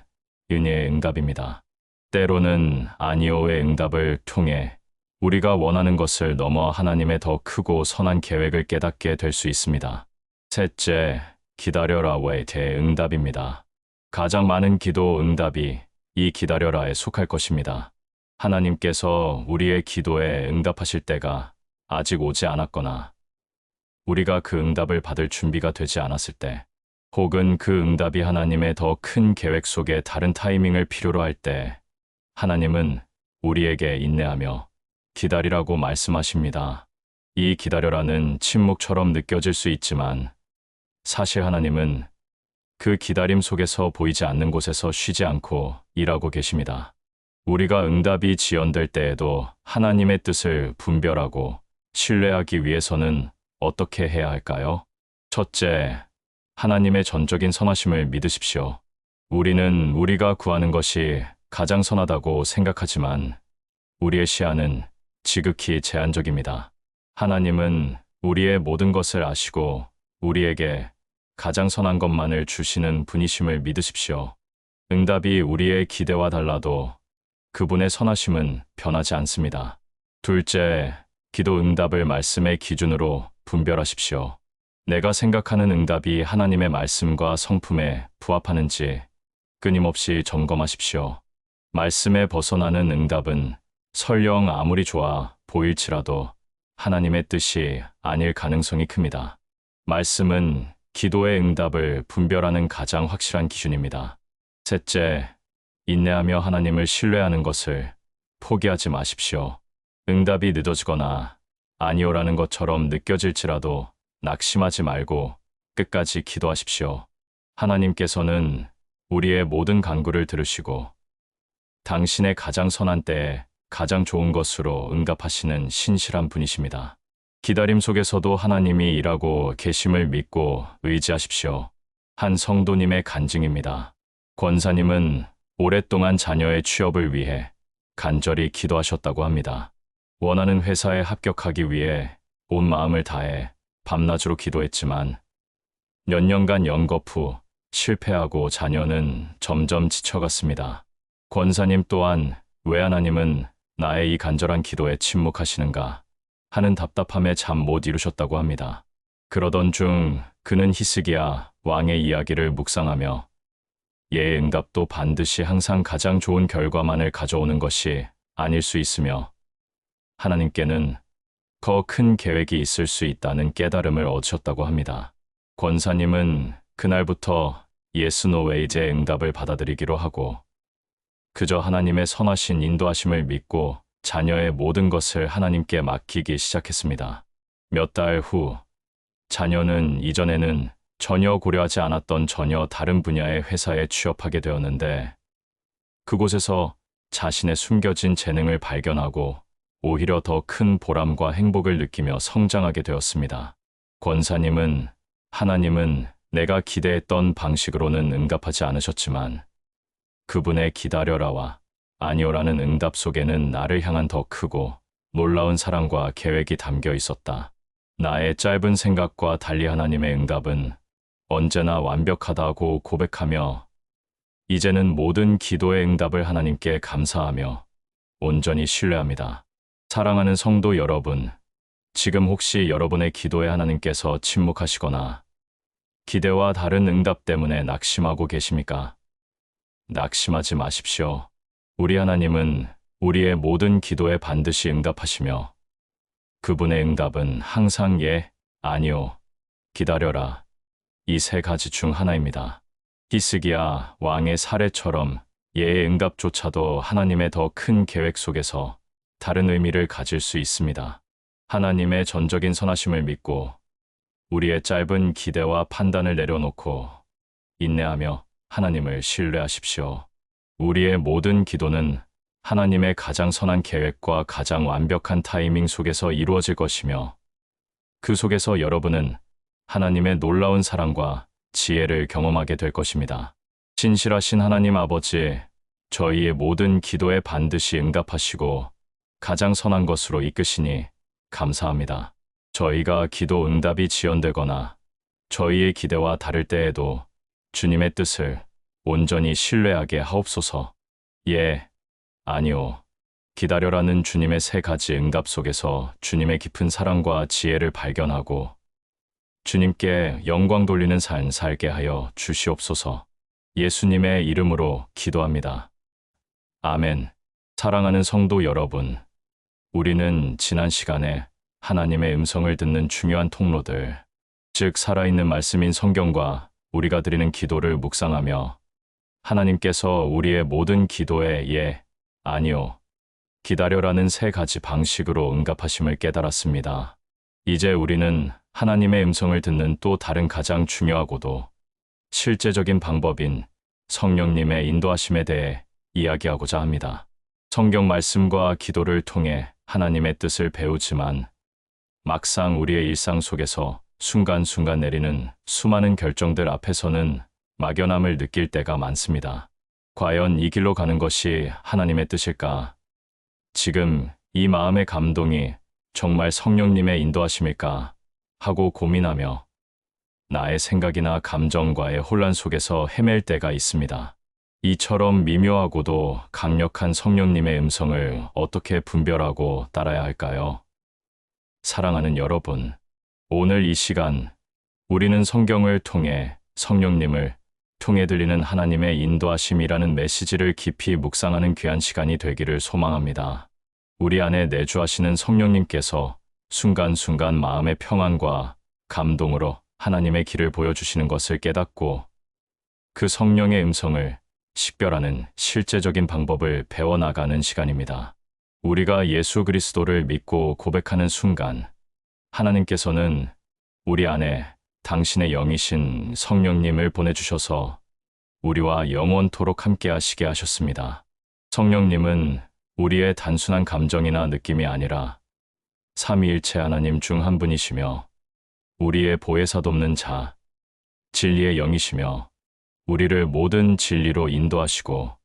은혜의 응답입니다. 때로는 아니오의 응답을 통해 우리가 원하는 것을 넘어 하나님의 더 크고 선한 계획을 깨닫게 될 수 있습니다. 셋째, 기다려라의 대응답입니다. 가장 많은 기도 응답이 이 기다려라에 속할 것입니다. 하나님께서 우리의 기도에 응답하실 때가 아직 오지 않았거나 우리가 그 응답을 받을 준비가 되지 않았을 때, 혹은 그 응답이 하나님의 더 큰 계획 속에 다른 타이밍을 필요로 할 때, 하나님은 우리에게 인내하며 기다리라고 말씀하십니다. 이 기다려라는 침묵처럼 느껴질 수 있지만 사실 하나님은 그 기다림 속에서 보이지 않는 곳에서 쉬지 않고 일하고 계십니다. 우리가 응답이 지연될 때에도 하나님의 뜻을 분별하고 신뢰하기 위해서는 어떻게 해야 할까요? 첫째, 하나님의 전적인 선하심을 믿으십시오. 우리는 우리가 구하는 것이 가장 선하다고 생각하지만 우리의 시야는 지극히 제한적입니다. 하나님은 우리의 모든 것을 아시고 우리에게 가장 선한 것만을 주시는 분이심을 믿으십시오. 응답이 우리의 기대와 달라도 그분의 선하심은 변하지 않습니다. 둘째, 기도 응답을 말씀의 기준으로 분별하십시오. 내가 생각하는 응답이 하나님의 말씀과 성품에 부합하는지 끊임없이 점검하십시오. 말씀에 벗어나는 응답은 설령 아무리 좋아 보일지라도 하나님의 뜻이 아닐 가능성이 큽니다. 말씀은 기도의 응답을 분별하는 가장 확실한 기준입니다. 셋째, 인내하며 하나님을 신뢰하는 것을 포기하지 마십시오. 응답이 늦어지거나 아니오라는 것처럼 느껴질지라도 낙심하지 말고 끝까지 기도하십시오. 하나님께서는 우리의 모든 간구를 들으시고 당신의 가장 선한 때에 가장 좋은 것으로 응답하시는 신실한 분이십니다. 기다림 속에서도 하나님이 일하고 계심을 믿고 의지하십시오. 한 성도님의 간증입니다. 권사님은 오랫동안 자녀의 취업을 위해 간절히 기도하셨다고 합니다. 원하는 회사에 합격하기 위해 온 마음을 다해 밤낮으로 기도했지만 몇 년간 연거 후 실패하고 자녀는 점점 지쳐갔습니다. 권사님 또한 왜 하나님은 나의 이 간절한 기도에 침묵하시는가 하는 답답함에 잠 못 이루셨다고 합니다. 그러던 중 그는 히스기야 왕의 이야기를 묵상하며 예의 응답도 반드시 항상 가장 좋은 결과만을 가져오는 것이 아닐 수 있으며 하나님께는 더 큰 계획이 있을 수 있다는 깨달음을 얻으셨다고 합니다. 권사님은 그날부터 예스 노웨이제 응답을 받아들이기로 하고 그저 하나님의 선하신 인도하심을 믿고 자녀의 모든 것을 하나님께 맡기기 시작했습니다. 몇 달 후 자녀는 이전에는 전혀 고려하지 않았던 전혀 다른 분야의 회사에 취업하게 되었는데 그곳에서 자신의 숨겨진 재능을 발견하고 오히려 더 큰 보람과 행복을 느끼며 성장하게 되었습니다. 권사님은 하나님은 내가 기대했던 방식으로는 응답하지 않으셨지만 그분의 기다려라와 아니오라는 응답 속에는 나를 향한 더 크고 놀라운 사랑과 계획이 담겨 있었다. 나의 짧은 생각과 달리 하나님의 응답은 언제나 완벽하다고 고백하며 이제는 모든 기도의 응답을 하나님께 감사하며 온전히 신뢰합니다. 사랑하는 성도 여러분, 지금 혹시 여러분의 기도에 하나님께서 침묵하시거나 기대와 다른 응답 때문에 낙심하고 계십니까? 낙심하지 마십시오. 우리 하나님은 우리의 모든 기도에 반드시 응답하시며 그분의 응답은 항상 예, 아니오, 기다려라. 이 세 가지 중 하나입니다. 히스기야 왕의 사례처럼 예의 응답조차도 하나님의 더 큰 계획 속에서 다른 의미를 가질 수 있습니다. 하나님의 전적인 선하심을 믿고 우리의 짧은 기대와 판단을 내려놓고 인내하며 하나님을 신뢰하십시오. 우리의 모든 기도는 하나님의 가장 선한 계획과 가장 완벽한 타이밍 속에서 이루어질 것이며 그 속에서 여러분은 하나님의 놀라운 사랑과 지혜를 경험하게 될 것입니다. 신실하신 하나님 아버지, 저희의 모든 기도에 반드시 응답하시고 가장 선한 것으로 이끄시니 감사합니다. 저희가 기도 응답이 지연되거나 저희의 기대와 다를 때에도 주님의 뜻을 온전히 신뢰하게 하옵소서. 예, 아니요. 기다려라는 주님의 세 가지 응답 속에서 주님의 깊은 사랑과 지혜를 발견하고 주님께 영광 돌리는 삶 살게 하여 주시옵소서. 예수님의 이름으로 기도합니다. 아멘. 사랑하는 성도 여러분, 우리는 지난 시간에 하나님의 음성을 듣는 중요한 통로들, 즉 살아있는 말씀인 성경과 우리가 드리는 기도를 묵상하며 하나님께서 우리의 모든 기도에 예, 아니요, 기다려라는 세 가지 방식으로 응답하심을 깨달았습니다. 이제 우리는 하나님의 음성을 듣는 또 다른 가장 중요하고도 실제적인 방법인 성령님의 인도하심에 대해 이야기하고자 합니다. 성경 말씀과 기도를 통해 하나님의 뜻을 배우지만 막상 우리의 일상 속에서 순간순간 내리는 수많은 결정들 앞에서는 막연함을 느낄 때가 많습니다. 과연 이 길로 가는 것이 하나님의 뜻일까? 지금 이 마음의 감동이 정말 성령님의 인도하심일까? 하고 고민하며 나의 생각이나 감정과의 혼란 속에서 헤맬 때가 있습니다. 이처럼 미묘하고도 강력한 성령님의 음성을 어떻게 분별하고 따라야 할까요? 사랑하는 여러분, 오늘 이 시간 우리는 성경을 통해 성령님을 통해 들리는 하나님의 인도하심이라는 메시지를 깊이 묵상하는 귀한 시간이 되기를 소망합니다. 우리 안에 내주하시는 성령님께서 순간순간 마음의 평안과 감동으로 하나님의 길을 보여주시는 것을 깨닫고 그 성령의 음성을 식별하는 실제적인 방법을 배워나가는 시간입니다. 우리가 예수 그리스도를 믿고 고백하는 순간 하나님께서는 우리 안에 당신의 영이신 성령님을 보내주셔서 우리와 영원토록 함께 하시게 하셨습니다. 성령님은 우리의 단순한 감정이나 느낌이 아니라 삼위일체 하나님 중 한 분이시며 우리의 보혜사 돕는 자, 진리의 영이시며 우리를 모든 진리로 인도하시고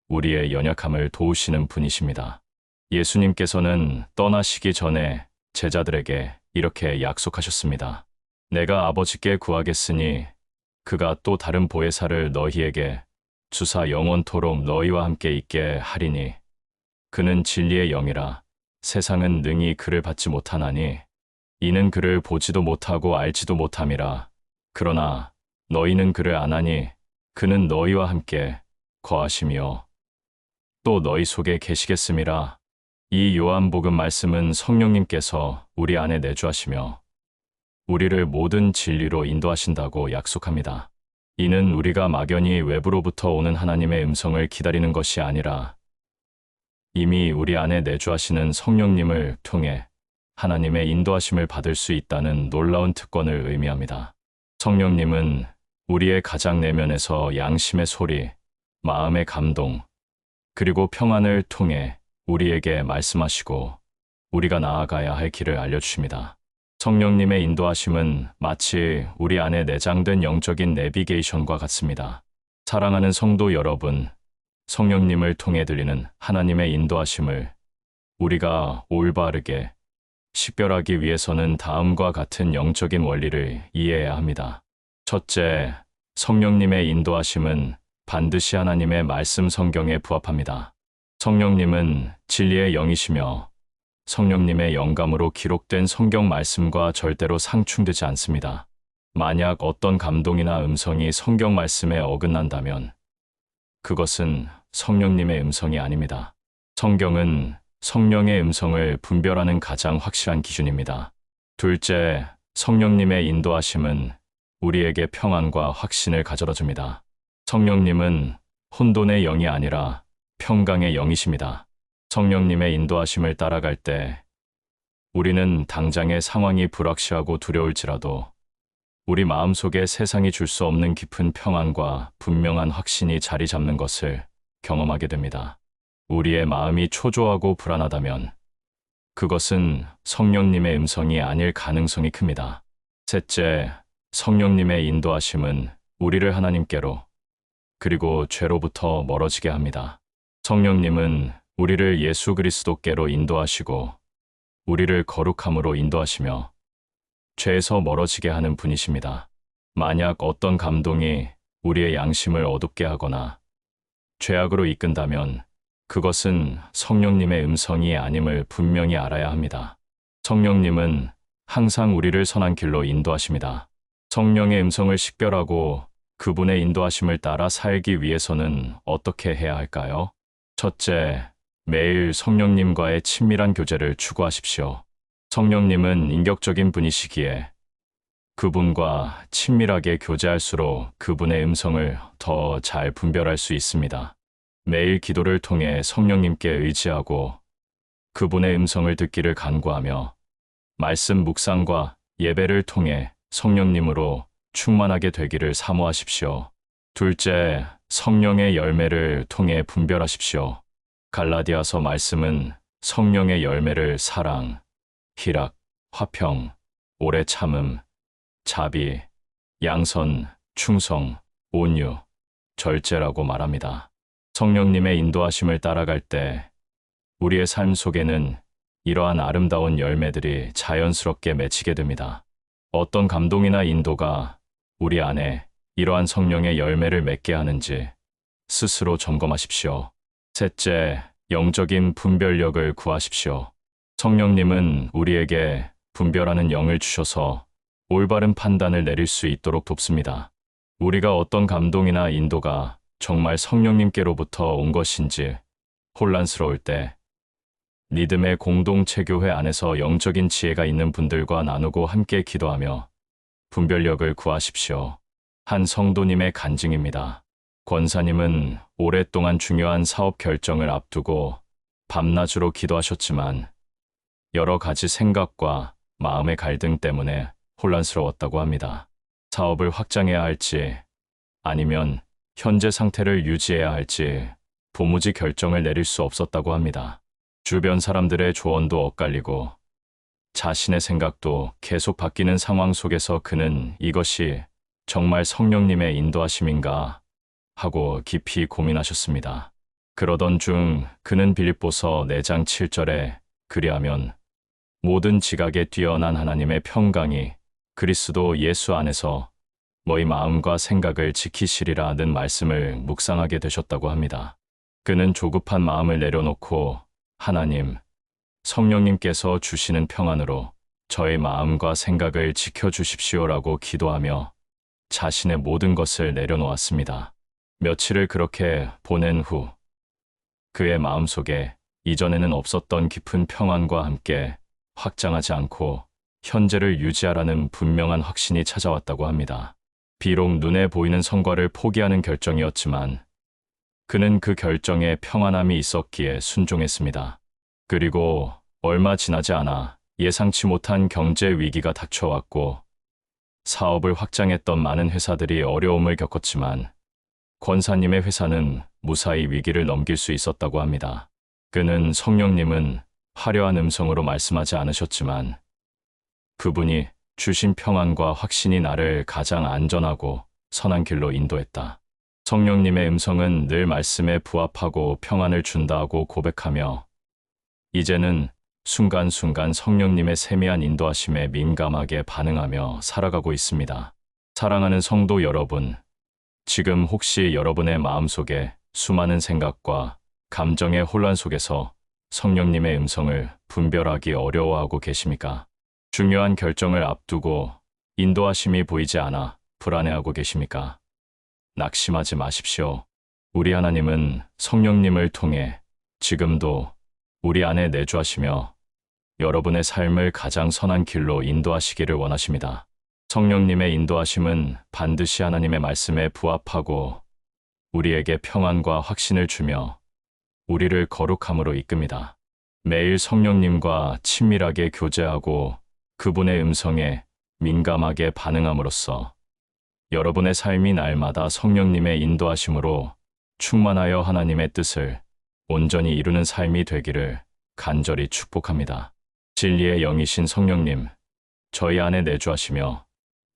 우리의 연약함을 도우시는 분이십니다. 예수님께서는 떠나시기 전에 제자들에게 이렇게 약속하셨습니다. 내가 아버지께 구하겠으니 그가 또 다른 보혜사를 너희에게 주사 영원토록 너희와 함께 있게 하리니 그는 진리의 영이라 세상은 능히 그를 받지 못하나니 이는 그를 보지도 못하고 알지도 못함이라. 그러나 너희는 그를 아나니 그는 너희와 함께 거하시며 또 너희 속에 계시겠음이라. 이 요한복음 말씀은 성령님께서 우리 안에 내주하시며 우리를 모든 진리로 인도하신다고 약속합니다. 이는 우리가 막연히 외부로부터 오는 하나님의 음성을 기다리는 것이 아니라 이미 우리 안에 내주하시는 성령님을 통해 하나님의 인도하심을 받을 수 있다는 놀라운 특권을 의미합니다. 성령님은 우리의 가장 내면에서 양심의 소리, 마음의 감동, 그리고 평안을 통해 우리에게 말씀하시고 우리가 나아가야 할 길을 알려주십니다. 성령님의 인도하심은 마치 우리 안에 내장된 영적인 내비게이션과 같습니다. 사랑하는 성도 여러분, 성령님을 통해 들리는 하나님의 인도하심을 우리가 올바르게 식별하기 위해서는 다음과 같은 영적인 원리를 이해해야 합니다. 첫째, 성령님의 인도하심은 반드시 하나님의 말씀 성경에 부합합니다. 성령님은 진리의 영이시며 성령님의 영감으로 기록된 성경 말씀과 절대로 상충되지 않습니다. 만약 어떤 감동이나 음성이 성경 말씀에 어긋난다면 그것은 성령님의 음성이 아닙니다. 성경은 성령의 음성을 분별하는 가장 확실한 기준입니다. 둘째, 성령님의 인도하심은 우리에게 평안과 확신을 가져다 줍니다. 성령님은 혼돈의 영이 아니라 평강의 영이십니다. 성령님의 인도하심을 따라갈 때 우리는 당장의 상황이 불확실하고 두려울지라도 우리 마음속에 세상이 줄 수 없는 깊은 평안과 분명한 확신이 자리 잡는 것을 경험하게 됩니다. 우리의 마음이 초조하고 불안하다면 그것은 성령님의 음성이 아닐 가능성이 큽니다. 셋째, 성령님의 인도하심은 우리를 하나님께로 그리고 죄로부터 멀어지게 합니다. 성령님은 우리를 예수 그리스도께로 인도하시고 우리를 거룩함으로 인도하시며 죄에서 멀어지게 하는 분이십니다. 만약 어떤 감동이 우리의 양심을 어둡게 하거나 죄악으로 이끈다면 그것은 성령님의 음성이 아님을 분명히 알아야 합니다. 성령님은 항상 우리를 선한 길로 인도하십니다. 성령의 음성을 식별하고 그분의 인도하심을 따라 살기 위해서는 어떻게 해야 할까요? 첫째, 매일 성령님과의 친밀한 교제를 추구하십시오. 성령님은 인격적인 분이시기에 그분과 친밀하게 교제할수록 그분의 음성을 더 잘 분별할 수 있습니다. 매일 기도를 통해 성령님께 의지하고 그분의 음성을 듣기를 간구하며 말씀 묵상과 예배를 통해 성령님으로 충만하게 되기를 사모하십시오. 둘째, 성령의 열매를 통해 분별하십시오. 갈라디아서 말씀은 성령의 열매를 사랑, 희락, 화평, 오래 참음, 자비, 양선, 충성, 온유, 절제라고 말합니다. 성령님의 인도하심을 따라갈 때 우리의 삶 속에는 이러한 아름다운 열매들이 자연스럽게 맺히게 됩니다. 어떤 감동이나 인도가 우리 안에 이러한 성령의 열매를 맺게 하는지 스스로 점검하십시오. 셋째, 영적인 분별력을 구하십시오. 성령님은 우리에게 분별하는 영을 주셔서 올바른 판단을 내릴 수 있도록 돕습니다. 우리가 어떤 감동이나 인도가 정말 성령님께로부터 온 것인지 혼란스러울 때 믿음의 공동체 교회 안에서 영적인 지혜가 있는 분들과 나누고 함께 기도하며 분별력을 구하십시오. 한 성도님의 간증입니다. 권사님은 오랫동안 중요한 사업 결정을 앞두고 밤낮으로 기도하셨지만 여러 가지 생각과 마음의 갈등 때문에 혼란스러웠다고 합니다. 사업을 확장해야 할지 아니면 현재 상태를 유지해야 할지 도무지 결정을 내릴 수 없었다고 합니다. 주변 사람들의 조언도 엇갈리고 자신의 생각도 계속 바뀌는 상황 속에서 그는 이것이 정말 성령님의 인도하심인가 하고 깊이 고민하셨습니다. 그러던 중 그는 빌립보서 4장 7절에 그리하면 모든 지각에 뛰어난 하나님의 평강이 그리스도 예수 안에서 너희 마음과 생각을 지키시리라는 말씀을 묵상하게 되셨다고 합니다. 그는 조급한 마음을 내려놓고 하나님, 성령님께서 주시는 평안으로 저의 마음과 생각을 지켜주십시오라고 기도하며 자신의 모든 것을 내려놓았습니다. 며칠을 그렇게 보낸 후 그의 마음속에 이전에는 없었던 깊은 평안과 함께 확장하지 않고 현재를 유지하라는 분명한 확신이 찾아왔다고 합니다. 비록 눈에 보이는 성과를 포기하는 결정이었지만 그는 그 결정에 평안함이 있었기에 순종했습니다. 그리고 얼마 지나지 않아 예상치 못한 경제 위기가 닥쳐왔고 사업을 확장했던 많은 회사들이 어려움을 겪었지만 권사님의 회사는 무사히 위기를 넘길 수 있었다고 합니다. 그는 성령님은 화려한 음성으로 말씀하지 않으셨지만 그분이 주신 평안과 확신이 나를 가장 안전하고 선한 길로 인도했다. 성령님의 음성은 늘 말씀에 부합하고 평안을 준다고 고백하며 이제는 순간순간 성령님의 세미한 인도하심에 민감하게 반응하며 살아가고 있습니다. 사랑하는 성도 여러분, 지금 혹시 여러분의 마음속에 수많은 생각과 감정의 혼란 속에서 성령님의 음성을 분별하기 어려워하고 계십니까? 중요한 결정을 앞두고 인도하심이 보이지 않아 불안해하고 계십니까? 낙심하지 마십시오. 우리 하나님은 성령님을 통해 지금도 우리 안에 내주하시며 여러분의 삶을 가장 선한 길로 인도하시기를 원하십니다. 성령님의 인도하심은 반드시 하나님의 말씀에 부합하고 우리에게 평안과 확신을 주며 우리를 거룩함으로 이끕니다. 매일 성령님과 친밀하게 교제하고 그분의 음성에 민감하게 반응함으로써 여러분의 삶이 날마다 성령님의 인도하심으로 충만하여 하나님의 뜻을 온전히 이루는 삶이 되기를 간절히 축복합니다. 진리의 영이신 성령님, 저희 안에 내주하시며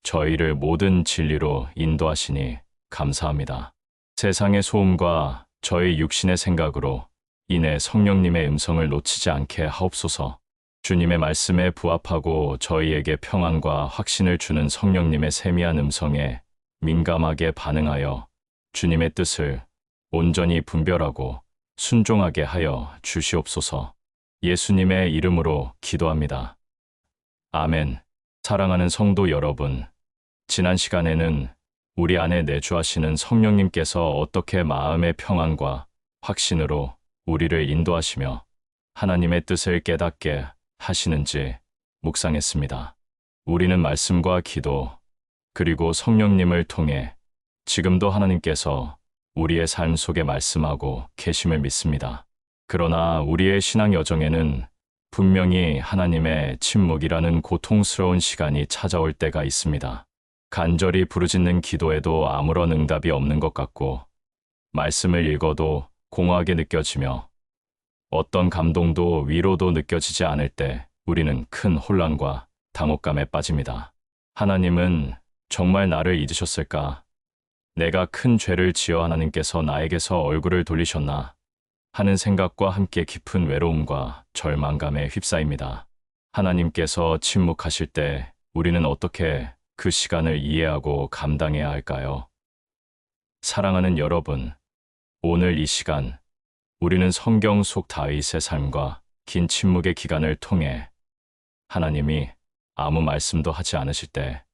저희를 모든 진리로 인도하시니 감사합니다. 세상의 소음과 저희 육신의 생각으로 인해 성령님의 음성을 놓치지 않게 하옵소서. 주님의 말씀에 부합하고 저희에게 평안과 확신을 주는 성령님의 세미한 음성에 민감하게 반응하여 주님의 뜻을 온전히 분별하고 순종하게 하여 주시옵소서. 예수님의 이름으로 기도합니다. 아멘. 사랑하는 성도 여러분, 지난 시간에는 우리 안에 내주하시는 성령님께서 어떻게 마음의 평안과 확신으로 우리를 인도하시며 하나님의 뜻을 깨닫게 하시는지 묵상했습니다. 우리는 말씀과 기도, 그리고 성령님을 통해 지금도 하나님께서 우리의 삶 속에 말씀하고 계심을 믿습니다. 그러나 우리의 신앙 여정에는 분명히 하나님의 침묵이라는 고통스러운 시간이 찾아올 때가 있습니다. 간절히 부르짖는 기도에도 아무런 응답이 없는 것 같고, 말씀을 읽어도 공허하게 느껴지며, 어떤 감동도 위로도 느껴지지 않을 때 우리는 큰 혼란과 당혹감에 빠집니다. 하나님은 정말 나를 잊으셨을까? 내가 큰 죄를 지어 하나님께서 나에게서 얼굴을 돌리셨나? 하는 생각과 함께 깊은 외로움과 절망감에 휩싸입니다. 하나님께서 침묵하실 때 우리는 어떻게 그 시간을 이해하고 감당해야 할까요? 사랑하는 여러분, 오늘 이 시간 우리는 성경 속 다윗의 삶과 긴 침묵의 기간을 통해 하나님이 아무 말씀도 하지 않으실 때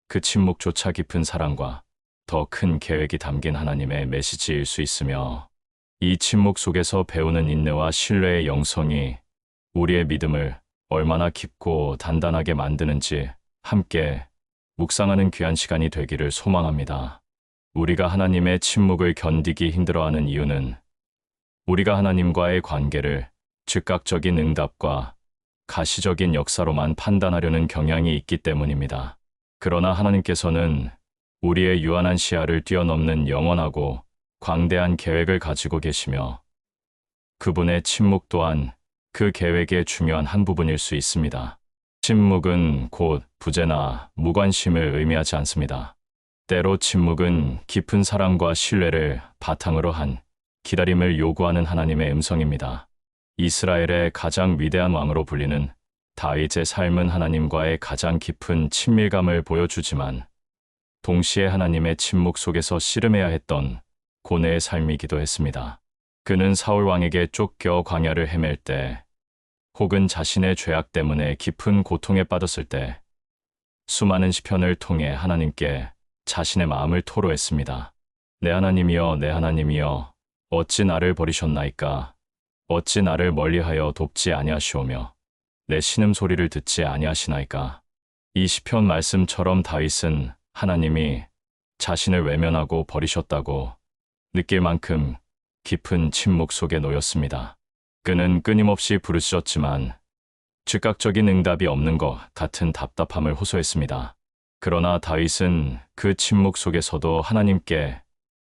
그 침묵조차 깊은 사랑과 더 큰 계획이 담긴 하나님의 메시지일 수 있으며, 이 침묵 속에서 배우는 인내와 신뢰의 영성이 우리의 믿음을 얼마나 깊고 단단하게 만드는지 함께 묵상하는 귀한 시간이 되기를 소망합니다. 우리가 하나님의 침묵을 견디기 힘들어하는 이유는 우리가 하나님과의 관계를 즉각적인 응답과 가시적인 역사로만 판단하려는 경향이 있기 때문입니다. 그러나 하나님께서는 우리의 유한한 시야를 뛰어넘는 영원하고 광대한 계획을 가지고 계시며, 그분의 침묵 또한 그 계획의 중요한 한 부분일 수 있습니다. 침묵은 곧 부재나 무관심을 의미하지 않습니다. 때로 침묵은 깊은 사랑과 신뢰를 바탕으로 한 기다림을 요구하는 하나님의 음성입니다. 이스라엘의 가장 위대한 왕으로 불리는 다윗의 삶은 하나님과의 가장 깊은 친밀감을 보여주지만, 동시에 하나님의 침묵 속에서 씨름해야 했던 고뇌의 삶이기도 했습니다. 그는 사울 왕에게 쫓겨 광야를 헤맬 때, 혹은 자신의 죄악 때문에 깊은 고통에 빠졌을 때 수많은 시편을 통해 하나님께 자신의 마음을 토로했습니다. 내 하나님이여, 내 하나님이여, 어찌 나를 버리셨나이까? 어찌 나를 멀리하여 돕지 아니하시오며 내 신음소리를 듣지 아니하시나이까? 이 시편 말씀처럼 다윗은 하나님이 자신을 외면하고 버리셨다고 느낄 만큼 깊은 침묵 속에 놓였습니다. 그는 끊임없이 부르짖었지만 즉각적인 응답이 없는 것 같은 답답함을 호소했습니다. 그러나 다윗은 그 침묵 속에서도 하나님께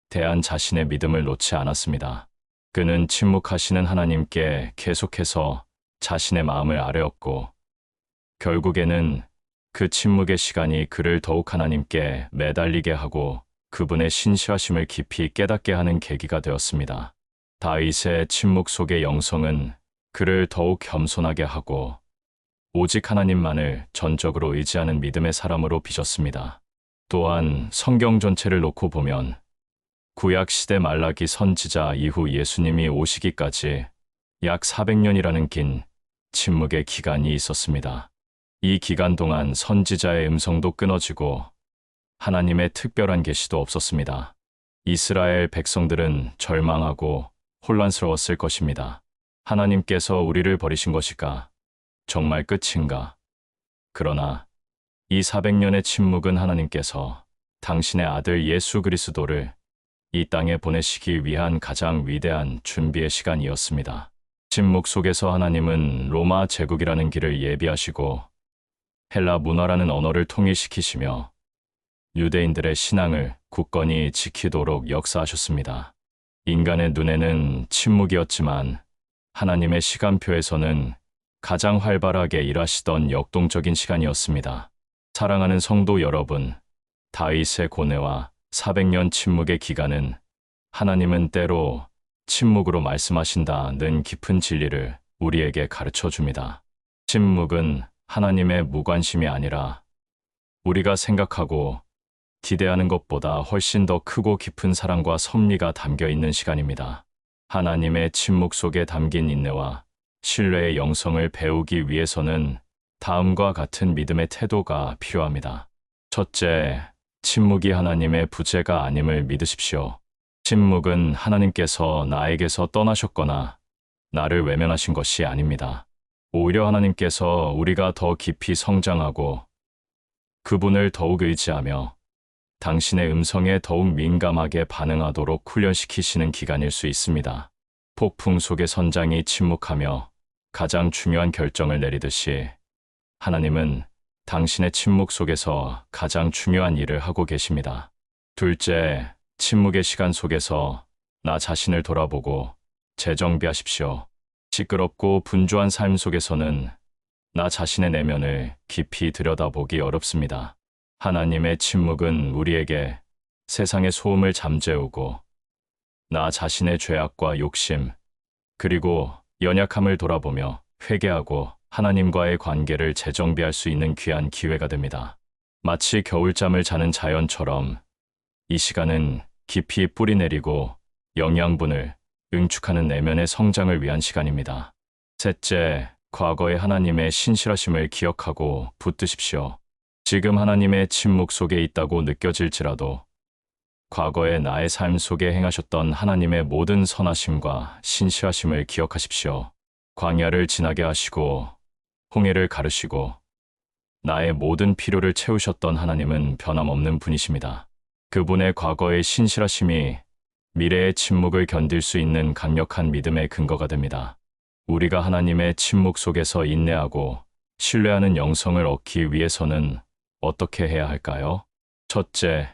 대한 자신의 믿음을 놓지 않았습니다. 그는 침묵하시는 하나님께 계속해서 자신의 마음을 아뢰었고, 결국에는 그 침묵의 시간이 그를 더욱 하나님께 매달리게 하고 그분의 신실하심을 깊이 깨닫게 하는 계기가 되었습니다. 다윗의 침묵 속의 영성은 그를 더욱 겸손하게 하고 오직 하나님만을 전적으로 의지하는 믿음의 사람으로 빚었습니다. 또한 성경 전체를 놓고 보면 구약 시대 말라기 선지자 이후 예수님이 오시기까지 약 400년이라는 긴 침묵의 기간이 있었습니다. 이 기간 동안 선지자의 음성도 끊어지고 하나님의 특별한 계시도 없었습니다. 이스라엘 백성들은 절망하고 혼란스러웠을 것입니다. 하나님께서 우리를 버리신 것일까? 정말 끝인가? 그러나 이 400년의 침묵은 하나님께서 당신의 아들 예수 그리스도를 이 땅에 보내시기 위한 가장 위대한 준비의 시간이었습니다. 침묵 속에서 하나님은 로마 제국이라는 길을 예비하시고 헬라 문화라는 언어를 통일시키시며 유대인들의 신앙을 굳건히 지키도록 역사하셨습니다. 인간의 눈에는 침묵이었지만 하나님의 시간표에서는 가장 활발하게 일하시던 역동적인 시간이었습니다. 사랑하는 성도 여러분, 다윗의 고뇌와 400년 침묵의 기간은 하나님은 때로 침묵으로 말씀하신다는 깊은 진리를 우리에게 가르쳐 줍니다. 침묵은 하나님의 무관심이 아니라 우리가 생각하고 기대하는 것보다 훨씬 더 크고 깊은 사랑과 섭리가 담겨 있는 시간입니다. 하나님의 침묵 속에 담긴 인내와 신뢰의 영성을 배우기 위해서는 다음과 같은 믿음의 태도가 필요합니다. 첫째, 침묵이 하나님의 부재가 아님을 믿으십시오. 침묵은 하나님께서 나에게서 떠나셨거나 나를 외면하신 것이 아닙니다. 오히려 하나님께서 우리가 더 깊이 성장하고 그분을 더욱 의지하며 당신의 음성에 더욱 민감하게 반응하도록 훈련시키시는 기간일 수 있습니다. 폭풍 속의 선장이 침묵하며 가장 중요한 결정을 내리듯이 하나님은 당신의 침묵 속에서 가장 중요한 일을 하고 계십니다. 둘째, 침묵의 시간 속에서 나 자신을 돌아보고 재정비하십시오. 시끄럽고 분주한 삶 속에서는 나 자신의 내면을 깊이 들여다보기 어렵습니다. 하나님의 침묵은 우리에게 세상의 소음을 잠재우고 나 자신의 죄악과 욕심, 그리고 연약함을 돌아보며 회개하고 하나님과의 관계를 재정비할 수 있는 귀한 기회가 됩니다. 마치 겨울잠을 자는 자연처럼 이 시간은 깊이 뿌리내리고 영양분을 응축하는 내면의 성장을 위한 시간입니다. 셋째, 과거의 하나님의 신실하심을 기억하고 붙드십시오. 지금 하나님의 침묵 속에 있다고 느껴질지라도 과거의 나의 삶 속에 행하셨던 하나님의 모든 선하심과 신실하심을 기억하십시오. 광야를 지나게 하시고 홍해를 가르시고 나의 모든 필요를 채우셨던 하나님은 변함없는 분이십니다. 그분의 과거의 신실하심이 미래의 침묵을 견딜 수 있는 강력한 믿음의 근거가 됩니다. 우리가 하나님의 침묵 속에서 인내하고 신뢰하는 영성을 얻기 위해서는 어떻게 해야 할까요? 첫째,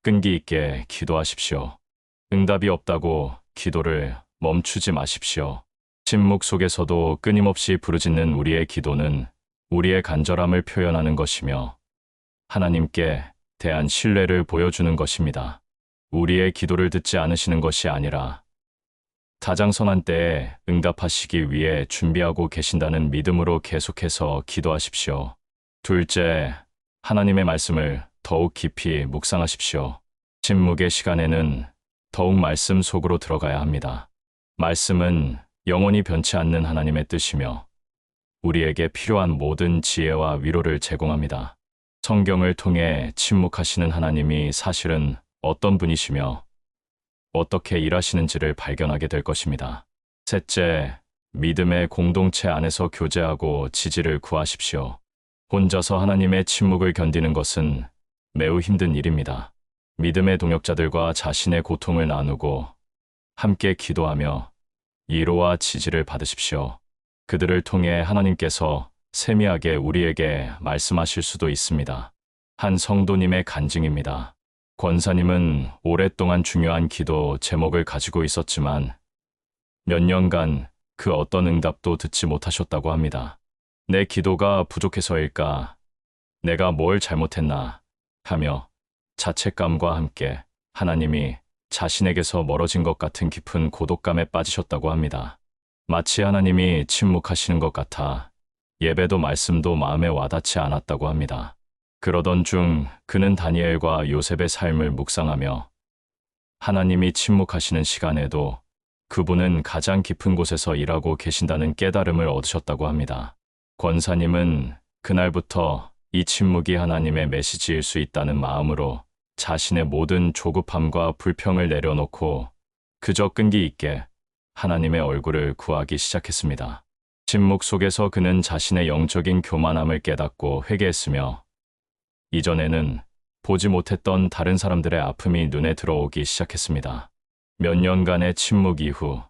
끈기 있게 기도하십시오. 응답이 없다고 기도를 멈추지 마십시오. 침묵 속에서도 끊임없이 부르짖는 우리의 기도는 우리의 간절함을 표현하는 것이며 하나님께 대한 신뢰를 보여주는 것입니다. 우리의 기도를 듣지 않으시는 것이 아니라 가장 선한 때에 응답하시기 위해 준비하고 계신다는 믿음으로 계속해서 기도하십시오. 둘째, 하나님의 말씀을 더욱 깊이 묵상하십시오. 침묵의 시간에는 더욱 말씀 속으로 들어가야 합니다. 말씀은 영원히 변치 않는 하나님의 뜻이며 우리에게 필요한 모든 지혜와 위로를 제공합니다. 성경을 통해 침묵하시는 하나님이 사실은 어떤 분이시며 어떻게 일하시는지를 발견하게 될 것입니다. 셋째, 믿음의 공동체 안에서 교제하고 지지를 구하십시오. 혼자서 하나님의 침묵을 견디는 것은 매우 힘든 일입니다. 믿음의 동역자들과 자신의 고통을 나누고 함께 기도하며 위로와 지지를 받으십시오. 그들을 통해 하나님께서 세미하게 우리에게 말씀하실 수도 있습니다. 한 성도님의 간증입니다. 권사님은 오랫동안 중요한 기도 제목을 가지고 있었지만 몇 년간 그 어떤 응답도 듣지 못하셨다고 합니다. 내 기도가 부족해서일까? 내가 뭘 잘못했나? 하며 자책감과 함께 하나님이 자신에게서 멀어진 것 같은 깊은 고독감에 빠지셨다고 합니다. 마치 하나님이 침묵하시는 것 같아 예배도 말씀도 마음에 와닿지 않았다고 합니다. 그러던 중 그는 다니엘과 요셉의 삶을 묵상하며 하나님이 침묵하시는 시간에도 그분은 가장 깊은 곳에서 일하고 계신다는 깨달음을 얻으셨다고 합니다. 권사님은 그날부터 이 침묵이 하나님의 메시지일 수 있다는 마음으로 자신의 모든 조급함과 불평을 내려놓고 그저 끈기 있게 하나님의 얼굴을 구하기 시작했습니다. 침묵 속에서 그는 자신의 영적인 교만함을 깨닫고 회개했으며 이전에는 보지 못했던 다른 사람들의 아픔이 눈에 들어오기 시작했습니다. 몇 년간의 침묵 이후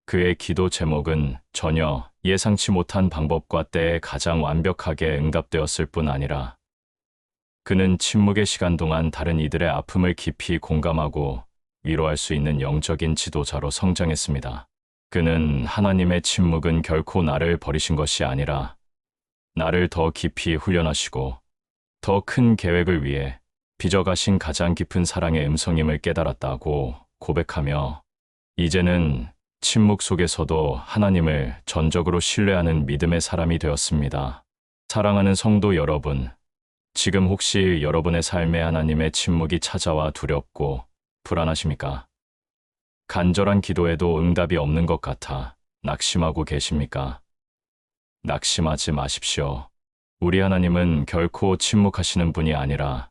그의 기도 제목은 전혀 예상치 못한 방법과 때에 가장 완벽하게 응답되었을 뿐 아니라 그는 침묵의 시간 동안 다른 이들의 아픔을 깊이 공감하고 위로할 수 있는 영적인 지도자로 성장했습니다. 그는 하나님의 침묵은 결코 나를 버리신 것이 아니라 나를 더 깊이 훈련하시고 더 큰 계획을 위해 빚어가신 가장 깊은 사랑의 음성임을 깨달았다고 고백하며 이제는 침묵 속에서도 하나님을 전적으로 신뢰하는 믿음의 사람이 되었습니다. 사랑하는 성도 여러분, 지금 혹시 여러분의 삶에 하나님의 침묵이 찾아와 두렵고 불안하십니까? 간절한 기도에도 응답이 없는 것 같아 낙심하고 계십니까? 낙심하지 마십시오. 우리 하나님은 결코 침묵하시는 분이 아니라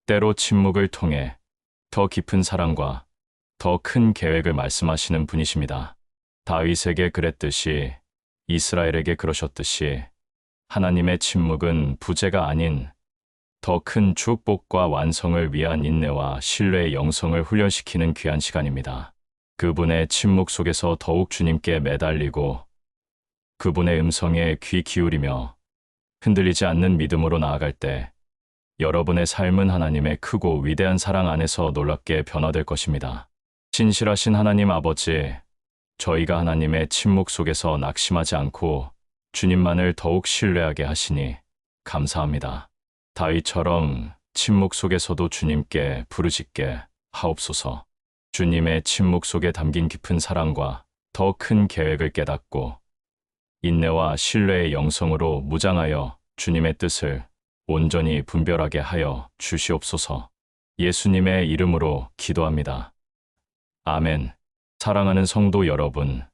때로 침묵을 통해 더 깊은 사랑과 더 큰 계획을 말씀하시는 분이십니다. 다윗에게 그랬듯이 이스라엘에게 그러셨듯이 하나님의 침묵은 부재가 아닌 더 큰 축복과 완성을 위한 인내와 신뢰의 영성을 훈련시키는 귀한 시간입니다. 그분의 침묵 속에서 더욱 주님께 매달리고 그분의 음성에 귀 기울이며 흔들리지 않는 믿음으로 나아갈 때 여러분의 삶은 하나님의 크고 위대한 사랑 안에서 놀랍게 변화될 것입니다. 신실하신 하나님 아버지, 저희가 하나님의 침묵 속에서 낙심하지 않고 주님만을 더욱 신뢰하게 하시니 감사합니다. 다윗처럼 침묵 속에서도 주님께 부르짖게 하옵소서. 주님의 침묵 속에 담긴 깊은 사랑과 더 큰 계획을 깨닫고 인내와 신뢰의 영성으로 무장하여 주님의 뜻을 온전히 분별하게 하여 주시옵소서. 예수님의 이름으로 기도합니다. 아멘. 사랑하는 성도 여러분,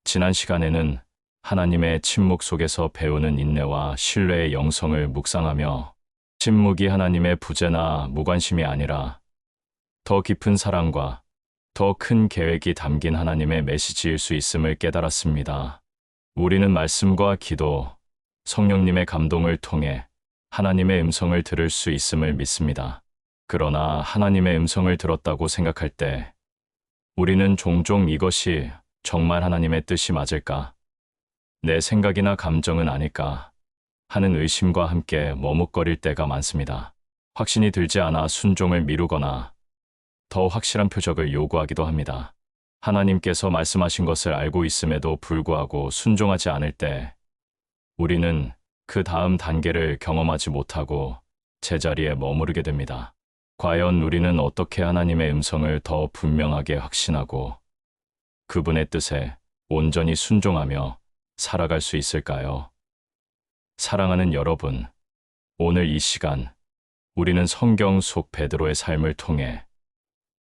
지난 시간에는 하나님의 침묵 속에서 배우는 인내와 신뢰의 영성을 묵상하며 침묵이 하나님의 부재나 무관심이 아니라 더 깊은 사랑과 더 큰 계획이 담긴 하나님의 메시지일 수 있음을 깨달았습니다. 우리는 말씀과 기도, 성령님의 감동을 통해 하나님의 음성을 들을 수 있음을 믿습니다. 그러나 하나님의 음성을 들었다고 생각할 때 우리는 종종 이것이 정말 하나님의 뜻이 맞을까? 내 생각이나 감정은 아닐까? 하는 의심과 함께 머뭇거릴 때가 많습니다. 확신이 들지 않아 순종을 미루거나 더 확실한 표적을 요구하기도 합니다. 하나님께서 말씀하신 것을 알고 있음에도 불구하고 순종하지 않을 때 우리는 그 다음 단계를 경험하지 못하고 제자리에 머무르게 됩니다. 과연 우리는 어떻게 하나님의 음성을 더 분명하게 확신하고 그분의 뜻에 온전히 순종하며 살아갈 수 있을까요? 사랑하는 여러분, 오늘 이 시간 우리는 성경 속 베드로의 삶을 통해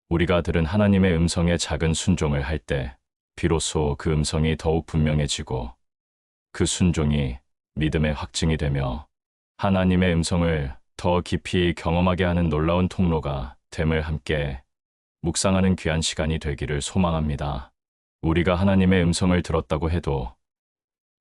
우리가 들은 하나님의 음성에 작은 순종을 할 때 비로소 그 음성이 더욱 분명해지고 그 순종이 믿음의 확증이 되며 하나님의 음성을 더 깊이 경험하게 하는 놀라운 통로가 됨을 함께 묵상하는 귀한 시간이 되기를 소망합니다. 우리가 하나님의 음성을 들었다고 해도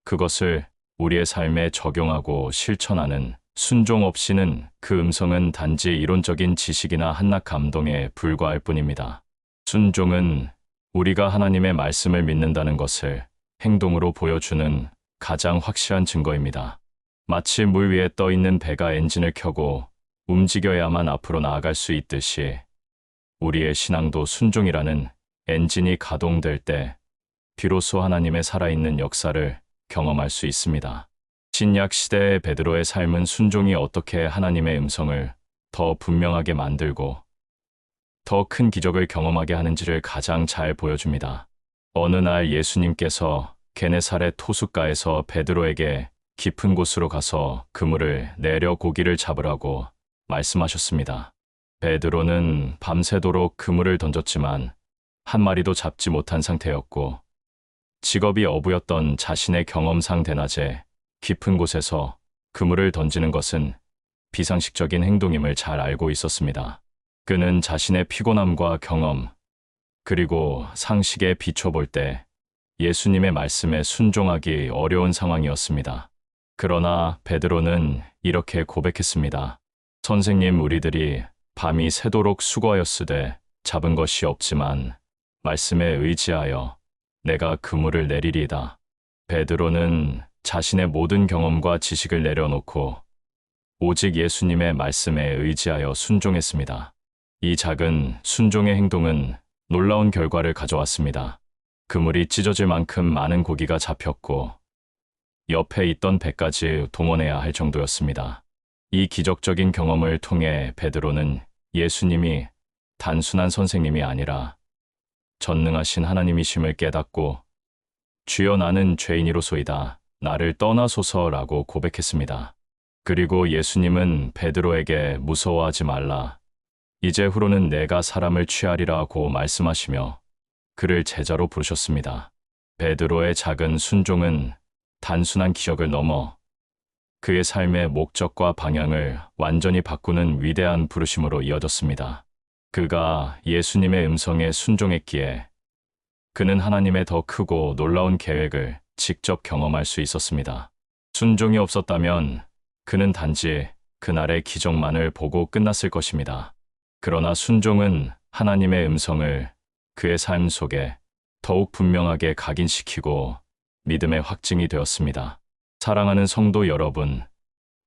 그것을 우리의 삶에 적용하고 실천하는 순종 없이는 그 음성은 단지 이론적인 지식이나 한낱 감동에 불과할 뿐입니다. 순종은 우리가 하나님의 말씀을 믿는다는 것을 행동으로 보여주는 가장 확실한 증거입니다. 마치 물 위에 떠 있는 배가 엔진을 켜고 움직여야만 앞으로 나아갈 수 있듯이 우리의 신앙도 순종이라는 엔진이 가동될 때 비로소 하나님의 살아있는 역사를 경험할 수 있습니다. 신약 시대의 베드로의 삶은 순종이 어떻게 하나님의 음성을 더 분명하게 만들고 더 큰 기적을 경험하게 하는지를 가장 잘 보여줍니다. 어느 날 예수님께서 게네사렛 호숫가에서 베드로에게 깊은 곳으로 가서 그물을 내려 고기를 잡으라고 말씀하셨습니다. 베드로는 밤새도록 그물을 던졌지만 한 마리도 잡지 못한 상태였고 직업이 어부였던 자신의 경험상 대낮에 깊은 곳에서 그물을 던지는 것은 비상식적인 행동임을 잘 알고 있었습니다. 그는 자신의 피곤함과 경험, 그리고 상식에 비춰볼 때 예수님의 말씀에 순종하기 어려운 상황이었습니다. 그러나 베드로는 이렇게 고백했습니다. 선생님, 우리들이 밤이 새도록 수고하였으되 잡은 것이 없지만 말씀에 의지하여 내가 그물을 내리리이다. 베드로는 자신의 모든 경험과 지식을 내려놓고 오직 예수님의 말씀에 의지하여 순종했습니다. 이 작은 순종의 행동은 놀라운 결과를 가져왔습니다. 그물이 찢어질 만큼 많은 고기가 잡혔고 옆에 있던 배까지 동원해야 할 정도였습니다. 이 기적적인 경험을 통해 베드로는 예수님이 단순한 선생님이 아니라 전능하신 하나님이심을 깨닫고 주여 나는 죄인이로소이다. 나를 떠나소서라고 고백했습니다. 그리고 예수님은 베드로에게 무서워하지 말라. 이제 후로는 내가 사람을 취하리라고 말씀하시며 그를 제자로 부르셨습니다. 베드로의 작은 순종은 단순한 기적을 넘어 그의 삶의 목적과 방향을 완전히 바꾸는 위대한 부르심으로 이어졌습니다. 그가 예수님의 음성에 순종했기에 그는 하나님의 더 크고 놀라운 계획을 직접 경험할 수 있었습니다. 순종이 없었다면 그는 단지 그날의 기적만을 보고 끝났을 것입니다. 그러나 순종은 하나님의 음성을 그의 삶 속에 더욱 분명하게 각인시키고 믿음의 확증이 되었습니다. 사랑하는 성도 여러분,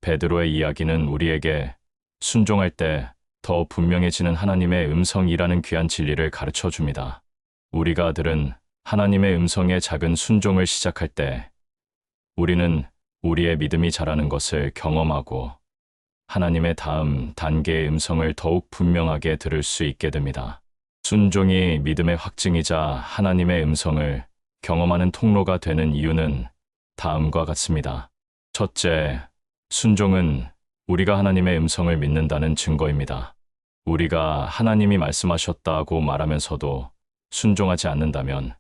베드로의 이야기는 우리에게 순종할 때 더 분명해지는 하나님의 음성이라는 귀한 진리를 가르쳐 줍니다. 우리가 들은 하나님의 음성의 작은 순종을 시작할 때 우리는 우리의 믿음이 자라는 것을 경험하고 하나님의 다음 단계의 음성을 더욱 분명하게 들을 수 있게 됩니다. 순종이 믿음의 확증이자 하나님의 음성을 경험하는 통로가 되는 이유는 다음과 같습니다. 첫째, 순종은 우리가 하나님의 음성을 믿는다는 증거입니다. 우리가 하나님이 말씀하셨다고 말하면서도 순종하지 않는다면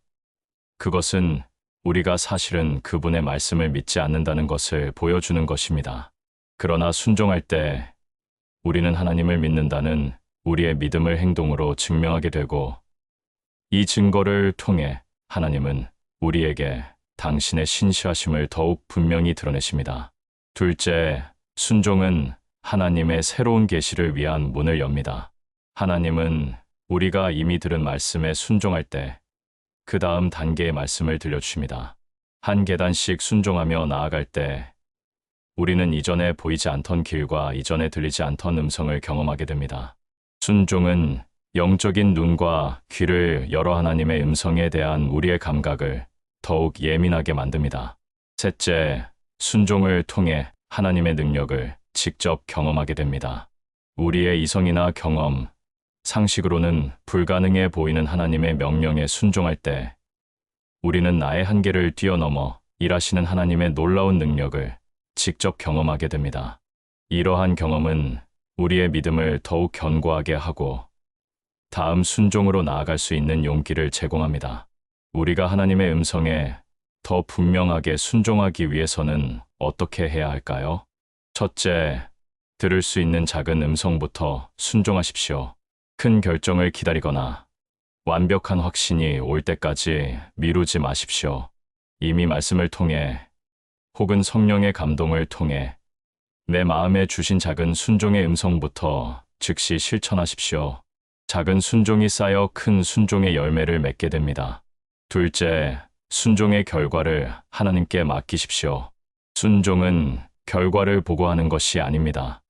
그것은 우리가 사실은 그분의 말씀을 믿지 않는다는 것을 보여주는 것입니다. 그러나 순종할 때 우리는 하나님을 믿는다는 우리의 믿음을 행동으로 증명하게 되고 이 증거를 통해 하나님은 우리에게 당신의 신실하심을 더욱 분명히 드러내십니다. 둘째, 순종은 하나님의 새로운 계시를 위한 문을 엽니다. 하나님은 우리가 이미 들은 말씀에 순종할 때 그 다음 단계의 말씀을 들려주십니다. 한 계단씩 순종하며 나아갈 때 우리는 이전에 보이지 않던 길과 이전에 들리지 않던 음성을 경험하게 됩니다. 순종은 영적인 눈과 귀를 열어 하나님의 음성에 대한 우리의 감각을 더욱 예민하게 만듭니다. 셋째, 순종을 통해 하나님의 능력을 직접 경험하게 됩니다. 우리의 이성이나 경험, 상식으로는 불가능해 보이는 하나님의 명령에 순종할 때 우리는 나의 한계를 뛰어넘어 일하시는 하나님의 놀라운 능력을 직접 경험하게 됩니다. 이러한 경험은 우리의 믿음을 더욱 견고하게 하고 다음 순종으로 나아갈 수 있는 용기를 제공합니다. 우리가 하나님의 음성에 더 분명하게 순종하기 위해서는 어떻게 해야 할까요? 첫째, 들을 수 있는 작은 음성부터 순종하십시오. 큰 결정을 기다리거나 완벽한 확신이 올 때까지 미루지 마십시오. 이미 말씀을 통해 혹은 성령의 감동을 통해 내 마음에 주신 작은 순종의 음성부터 즉시 실천하십시오. 작은 순종이 쌓여 큰 순종의 열매를 맺게 됩니다. 둘째, 순종의 결과를 하나님께 맡기십시오. 순종은 결과를 보고하는 것이 아닙니다.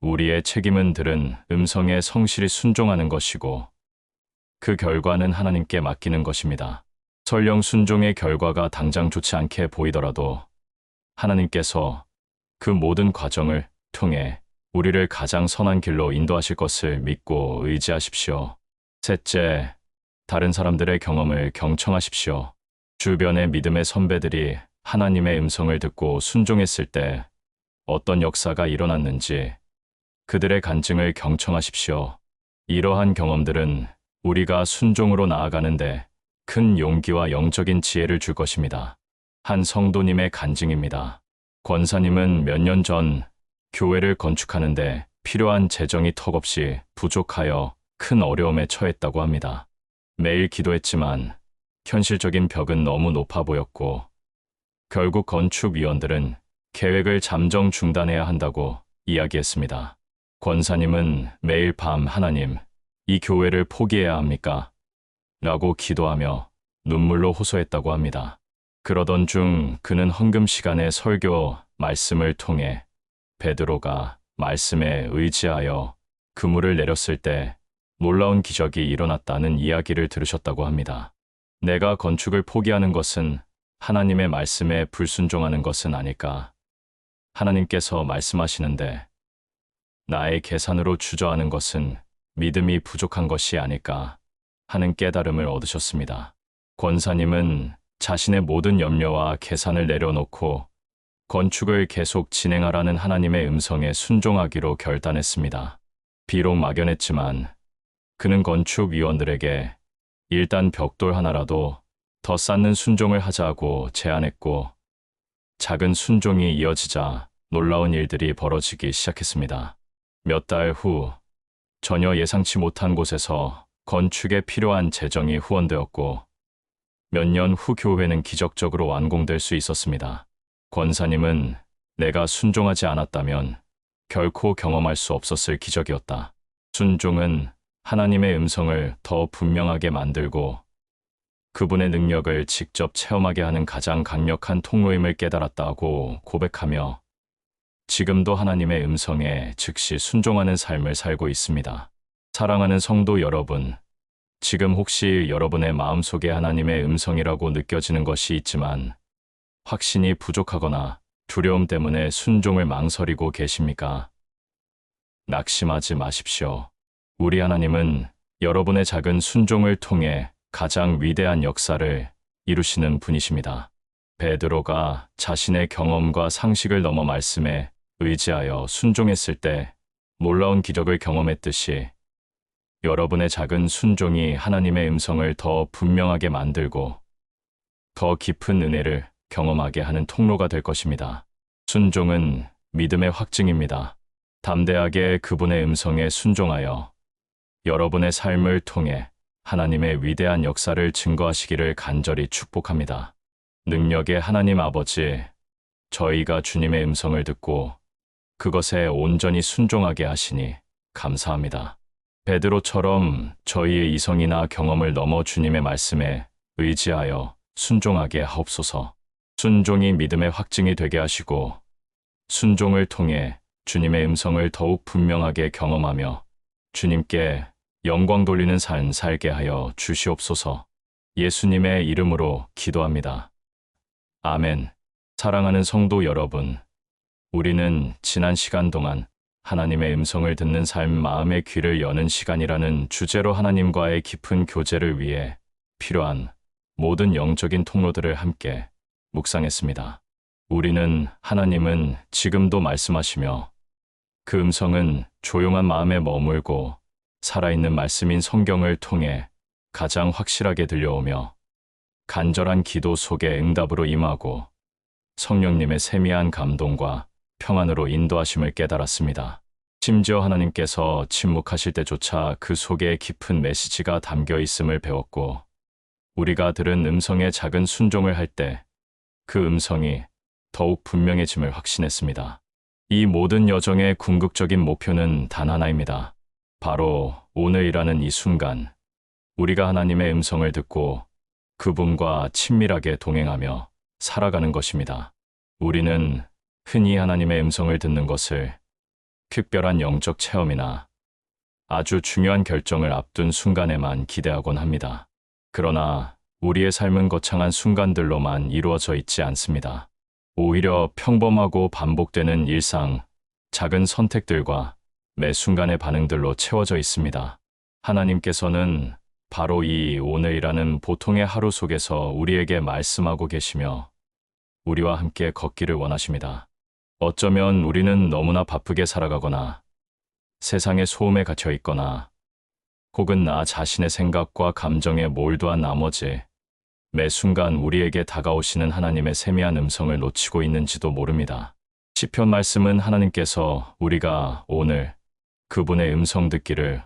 우리의 책임은 들은 음성에 성실히 순종하는 것이고 그 결과는 하나님께 맡기는 것입니다. 설령 순종의 결과가 당장 좋지 않게 보이더라도 하나님께서 그 모든 과정을 통해 우리를 가장 선한 길로 인도하실 것을 믿고 의지하십시오. 셋째, 다른 사람들의 경험을 경청하십시오. 주변의 믿음의 선배들이 하나님의 음성을 듣고 순종했을 때 어떤 역사가 일어났는지 그들의 간증을 경청하십시오. 이러한 경험들은 우리가 순종으로 나아가는데 큰 용기와 영적인 지혜를 줄 것입니다. 한 성도님의 간증입니다. 권사님은 몇 년 전 교회를 건축하는데 필요한 재정이 턱없이 부족하여 큰 어려움에 처했다고 합니다. 매일 기도했지만 현실적인 벽은 너무 높아 보였고 결국 건축위원들은 계획을 잠정 중단해야 한다고 이야기했습니다. 권사님은 매일 밤 하나님, 이 교회를 포기해야 합니까? 라고 기도하며 눈물로 호소했다고 합니다. 그러던 중 그는 헌금 시간에 설교 말씀을 통해 베드로가 말씀에 의지하여 그물을 내렸을 때 놀라운 기적이 일어났다는 이야기를 들으셨다고 합니다. 내가 건축을 포기하는 것은 하나님의 말씀에 불순종하는 것은 아닐까? 하나님께서 말씀하시는데 나의 계산으로 주저하는 것은 믿음이 부족한 것이 아닐까 하는 깨달음을 얻으셨습니다. 권사님은 자신의 모든 염려와 계산을 내려놓고 건축을 계속 진행하라는 하나님의 음성에 순종하기로 결단했습니다. 비록 막연했지만 그는 건축위원들에게 일단 벽돌 하나라도 더 쌓는 순종을 하자고 제안했고, 작은 순종이 이어지자 놀라운 일들이 벌어지기 시작했습니다. 몇 달 후 전혀 예상치 못한 곳에서 건축에 필요한 재정이 후원되었고, 몇 년 후 교회는 기적적으로 완공될 수 있었습니다. 권사님은 내가 순종하지 않았다면 결코 경험할 수 없었을 기적이었다. 순종은 하나님의 음성을 더 분명하게 만들고 그분의 능력을 직접 체험하게 하는 가장 강력한 통로임을 깨달았다고 고백하며 지금도 하나님의 음성에 즉시 순종하는 삶을 살고 있습니다. 사랑하는 성도 여러분, 지금 혹시 여러분의 마음속에 하나님의 음성이라고 느껴지는 것이 있지만 확신이 부족하거나 두려움 때문에 순종을 망설이고 계십니까? 낙심하지 마십시오. 우리 하나님은 여러분의 작은 순종을 통해 가장 위대한 역사를 이루시는 분이십니다. 베드로가 자신의 경험과 상식을 넘어 말씀에 의지하여 순종했을 때 놀라운 기적을 경험했듯이 여러분의 작은 순종이 하나님의 음성을 더 분명하게 만들고 더 깊은 은혜를 경험하게 하는 통로가 될 것입니다. 순종은 믿음의 확증입니다. 담대하게 그분의 음성에 순종하여 여러분의 삶을 통해 하나님의 위대한 역사를 증거하시기를 간절히 축복합니다. 능력의 하나님 아버지, 저희가 주님의 음성을 듣고 그것에 온전히 순종하게 하시니 감사합니다. 베드로처럼 저희의 이성이나 경험을 넘어 주님의 말씀에 의지하여 순종하게 하옵소서. 순종이 믿음의 확증이 되게 하시고 순종을 통해 주님의 음성을 더욱 분명하게 경험하며 주님께 영광 돌리는 삶 살게 하여 주시옵소서. 예수님의 이름으로 기도합니다. 아멘. 사랑하는 성도 여러분, 우리는 지난 시간 동안 하나님의 음성을 듣는 삶, 마음의 귀를 여는 시간이라는 주제로 하나님과의 깊은 교제를 위해 필요한 모든 영적인 통로들을 함께 묵상했습니다. 우리는 하나님은 지금도 말씀하시며 그 음성은 조용한 마음에 머물고 살아있는 말씀인 성경을 통해 가장 확실하게 들려오며 간절한 기도 속에 응답으로 임하고 성령님의 세미한 감동과 평안으로 인도하심을 깨달았습니다. 심지어 하나님께서 침묵하실 때조차 그 속에 깊은 메시지가 담겨 있음을 배웠고, 우리가 들은 음성의 작은 순종을 할 때 그 음성이 더욱 분명해짐을 확신했습니다. 이 모든 여정의 궁극적인 목표는 단 하나입니다. 바로 오늘이라는 이 순간, 우리가 하나님의 음성을 듣고 그분과 친밀하게 동행하며 살아가는 것입니다. 우리는 흔히 하나님의 음성을 듣는 것을 특별한 영적 체험이나 아주 중요한 결정을 앞둔 순간에만 기대하곤 합니다. 그러나 우리의 삶은 거창한 순간들로만 이루어져 있지 않습니다. 오히려 평범하고 반복되는 일상, 작은 선택들과 매 순간의 반응들로 채워져 있습니다. 하나님께서는 바로 이 오늘이라는 보통의 하루 속에서 우리에게 말씀하고 계시며 우리와 함께 걷기를 원하십니다. 어쩌면 우리는 너무나 바쁘게 살아가거나 세상의 소음에 갇혀 있거나 혹은 나 자신의 생각과 감정에 몰두한 나머지 매 순간 우리에게 다가오시는 하나님의 세미한 음성을 놓치고 있는지도 모릅니다. 시편 말씀은 하나님께서 우리가 오늘 그분의 음성 듣기를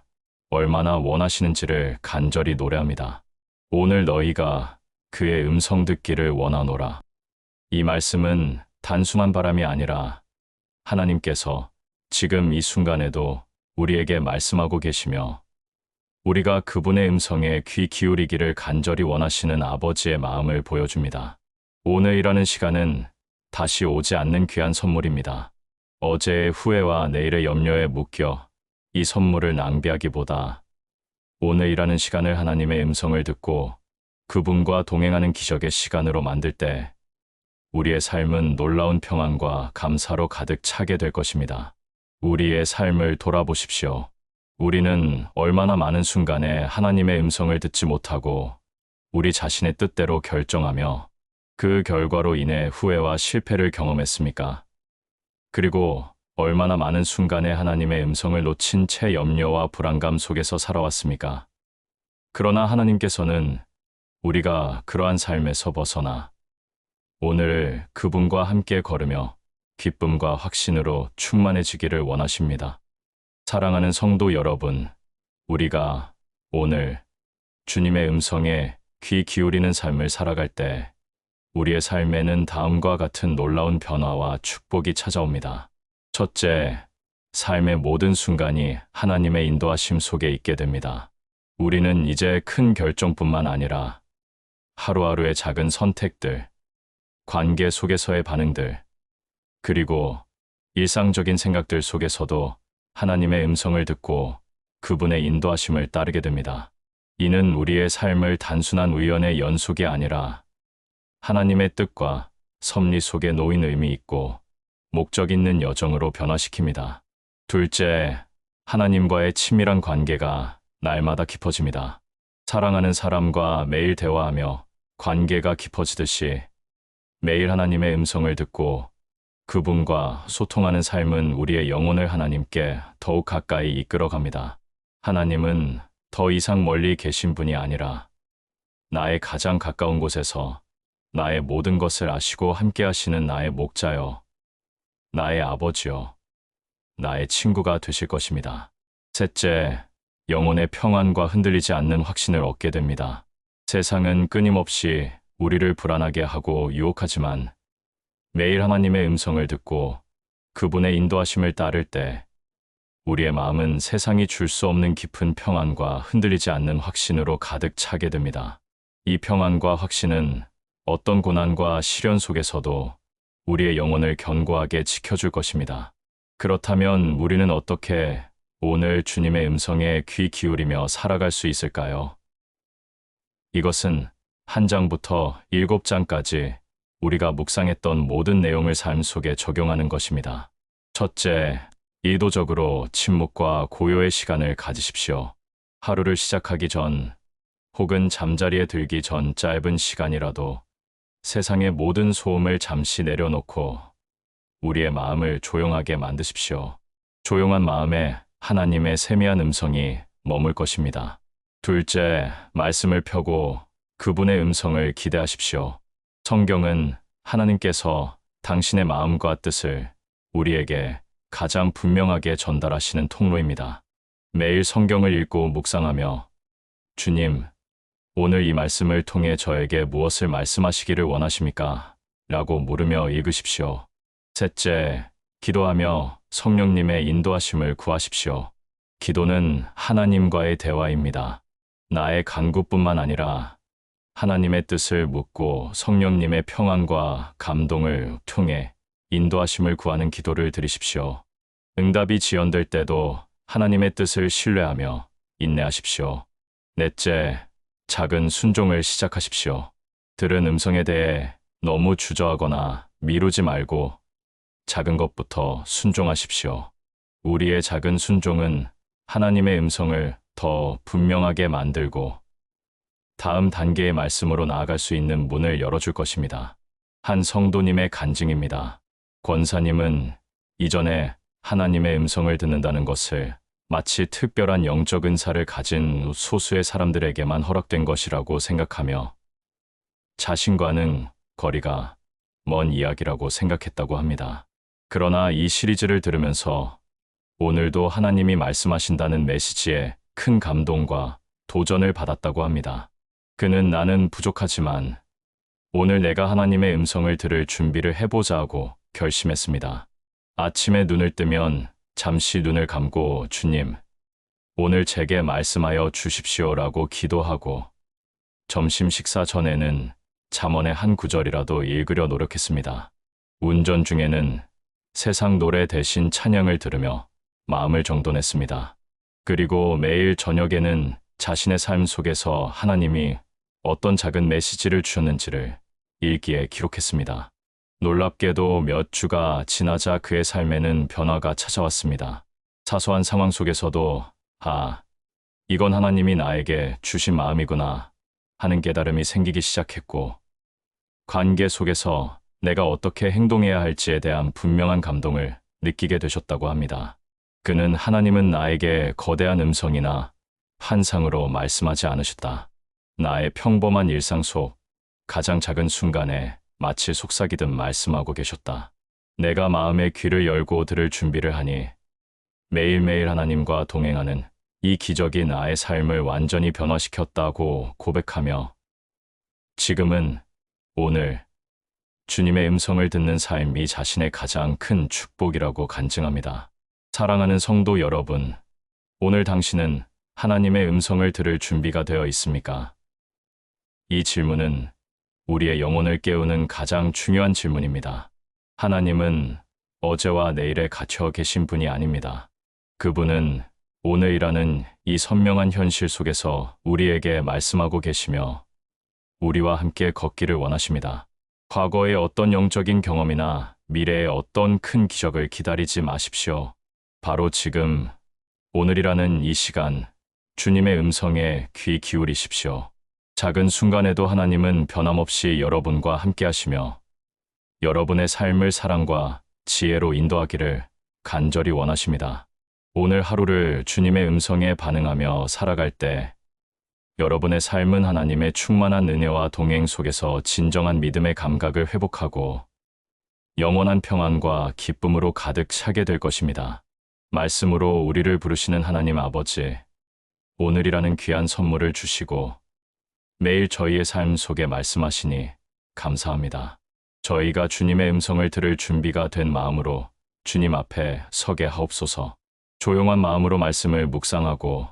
얼마나 원하시는지를 간절히 노래합니다. 오늘 너희가 그의 음성 듣기를 원하노라. 이 말씀은 단순한 바람이 아니라 하나님께서 지금 이 순간에도 우리에게 말씀하고 계시며 우리가 그분의 음성에 귀 기울이기를 간절히 원하시는 아버지의 마음을 보여줍니다. 오늘이라는 시간은 다시 오지 않는 귀한 선물입니다. 어제의 후회와 내일의 염려에 묶여 이 선물을 낭비하기보다 오늘이라는 시간을 하나님의 음성을 듣고 그분과 동행하는 기적의 시간으로 만들 때 우리의 삶은 놀라운 평안과 감사로 가득 차게 될 것입니다. 우리의 삶을 돌아보십시오. 우리는 얼마나 많은 순간에 하나님의 음성을 듣지 못하고 우리 자신의 뜻대로 결정하며 그 결과로 인해 후회와 실패를 경험했습니까? 그리고 얼마나 많은 순간에 하나님의 음성을 놓친 채 염려와 불안감 속에서 살아왔습니까? 그러나 하나님께서는 우리가 그러한 삶에서 벗어나 오늘 그분과 함께 걸으며 기쁨과 확신으로 충만해지기를 원하십니다. 사랑하는 성도 여러분, 우리가 오늘 주님의 음성에 귀 기울이는 삶을 살아갈 때 우리의 삶에는 다음과 같은 놀라운 변화와 축복이 찾아옵니다. 첫째, 삶의 모든 순간이 하나님의 인도하심 속에 있게 됩니다. 우리는 이제 큰 결정뿐만 아니라 하루하루의 작은 선택들, 관계 속에서의 반응들, 그리고 일상적인 생각들 속에서도 하나님의 음성을 듣고 그분의 인도하심을 따르게 됩니다. 이는 우리의 삶을 단순한 우연의 연속이 아니라 하나님의 뜻과 섭리 속에 놓인 의미 있고 목적 있는 여정으로 변화시킵니다. 둘째, 하나님과의 친밀한 관계가 날마다 깊어집니다. 사랑하는 사람과 매일 대화하며 관계가 깊어지듯이 매일 하나님의 음성을 듣고 그분과 소통하는 삶은 우리의 영혼을 하나님께 더욱 가까이 이끌어갑니다. 하나님은 더 이상 멀리 계신 분이 아니라 나의 가장 가까운 곳에서 나의 모든 것을 아시고 함께 하시는 나의 목자여, 나의 아버지여, 나의 친구가 되실 것입니다. 셋째, 영혼의 평안과 흔들리지 않는 확신을 얻게 됩니다. 세상은 끊임없이 우리를 불안하게 하고 유혹하지만 매일 하나님의 음성을 듣고 그분의 인도하심을 따를 때 우리의 마음은 세상이 줄 수 없는 깊은 평안과 흔들리지 않는 확신으로 가득 차게 됩니다. 이 평안과 확신은 어떤 고난과 시련 속에서도 우리의 영혼을 견고하게 지켜줄 것입니다. 그렇다면 우리는 어떻게 오늘 주님의 음성에 귀 기울이며 살아갈 수 있을까요? 이것은 1장부터 7장까지 우리가 묵상했던 모든 내용을 삶 속에 적용하는 것입니다. 첫째, 의도적으로 침묵과 고요의 시간을 가지십시오. 하루를 시작하기 전 혹은 잠자리에 들기 전 짧은 시간이라도 세상의 모든 소음을 잠시 내려놓고 우리의 마음을 조용하게 만드십시오. 조용한 마음에 하나님의 세미한 음성이 머물 것입니다. 둘째, 말씀을 펴고 그분의 음성을 기대하십시오. 성경은 하나님께서 당신의 마음과 뜻을 우리에게 가장 분명하게 전달하시는 통로입니다. 매일 성경을 읽고 묵상하며 주님, 오늘 이 말씀을 통해 저에게 무엇을 말씀하시기를 원하십니까? 라고 물으며 읽으십시오. 셋째, 기도하며 성령님의 인도하심을 구하십시오. 기도는 하나님과의 대화입니다. 나의 간구뿐만 아니라 하나님의 뜻을 묻고 성령님의 평안과 감동을 통해 인도하심을 구하는 기도를 드리십시오. 응답이 지연될 때도 하나님의 뜻을 신뢰하며 인내하십시오. 넷째, 작은 순종을 시작하십시오. 들은 음성에 대해 너무 주저하거나 미루지 말고 작은 것부터 순종하십시오. 우리의 작은 순종은 하나님의 음성을 더 분명하게 만들고 다음 단계의 말씀으로 나아갈 수 있는 문을 열어줄 것입니다. 한 성도님의 간증입니다. 권사님은 이전에 하나님의 음성을 듣는다는 것을 마치 특별한 영적 은사를 가진 소수의 사람들에게만 허락된 것이라고 생각하며 자신과는 거리가 먼 이야기라고 생각했다고 합니다. 그러나 이 시리즈를 들으면서 오늘도 하나님이 말씀하신다는 메시지에 큰 감동과 도전을 받았다고 합니다. 그는 나는 부족하지만 오늘 내가 하나님의 음성을 들을 준비를 해보자 하고 결심했습니다. 아침에 눈을 뜨면 잠시 눈을 감고 주님, 오늘 제게 말씀하여 주십시오라고 기도하고 점심 식사 전에는 잠언의 한 구절이라도 읽으려 노력했습니다. 운전 중에는 세상 노래 대신 찬양을 들으며 마음을 정돈했습니다. 그리고 매일 저녁에는 자신의 삶 속에서 하나님이 어떤 작은 메시지를 주셨는지를 일기에 기록했습니다. 놀랍게도 몇 주가 지나자 그의 삶에는 변화가 찾아왔습니다. 사소한 상황 속에서도 이건 하나님이 나에게 주신 마음이구나 하는 깨달음이 생기기 시작했고 관계 속에서 내가 어떻게 행동해야 할지에 대한 분명한 감동을 느끼게 되셨다고 합니다. 그는 하나님은 나에게 거대한 음성이나 환상으로 말씀하지 않으셨다. 나의 평범한 일상 속 가장 작은 순간에 마치 속삭이듯 말씀하고 계셨다. 내가 마음의 귀를 열고 들을 준비를 하니 매일매일 하나님과 동행하는 이 기적이 나의 삶을 완전히 변화시켰다고 고백하며 지금은 오늘 주님의 음성을 듣는 삶이 자신의 가장 큰 축복이라고 간증합니다. 사랑하는 성도 여러분, 오늘 당신은 하나님의 음성을 들을 준비가 되어 있습니까? 이 질문은 우리의 영혼을 깨우는 가장 중요한 질문입니다. 하나님은 어제와 내일에 갇혀 계신 분이 아닙니다. 그분은 오늘이라는 이 선명한 현실 속에서 우리에게 말씀하고 계시며 우리와 함께 걷기를 원하십니다. 과거의 어떤 영적인 경험이나 미래의 어떤 큰 기적을 기다리지 마십시오. 바로 지금, 오늘이라는 이 시간, 주님의 음성에 귀 기울이십시오. 작은 순간에도 하나님은 변함없이 여러분과 함께 하시며 여러분의 삶을 사랑과 지혜로 인도하기를 간절히 원하십니다. 오늘 하루를 주님의 음성에 반응하며 살아갈 때 여러분의 삶은 하나님의 충만한 은혜와 동행 속에서 진정한 믿음의 감각을 회복하고 영원한 평안과 기쁨으로 가득 차게 될 것입니다. 말씀으로 우리를 부르시는 하나님 아버지, 오늘이라는 귀한 선물을 주시고 매일 저희의 삶 속에 말씀하시니 감사합니다. 저희가 주님의 음성을 들을 준비가 된 마음으로 주님 앞에 서게 하옵소서. 조용한 마음으로 말씀을 묵상하고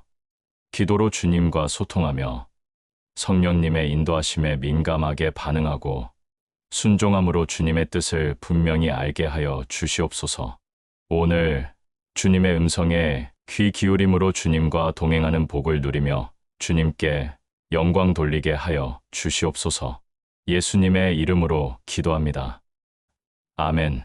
기도로 주님과 소통하며 성령님의 인도하심에 민감하게 반응하고 순종함으로 주님의 뜻을 분명히 알게 하여 주시옵소서. 오늘 주님의 음성에 귀 기울임으로 주님과 동행하는 복을 누리며 주님께 영광 돌리게 하여 주시옵소서. 예수님의 이름으로 기도합니다. 아멘.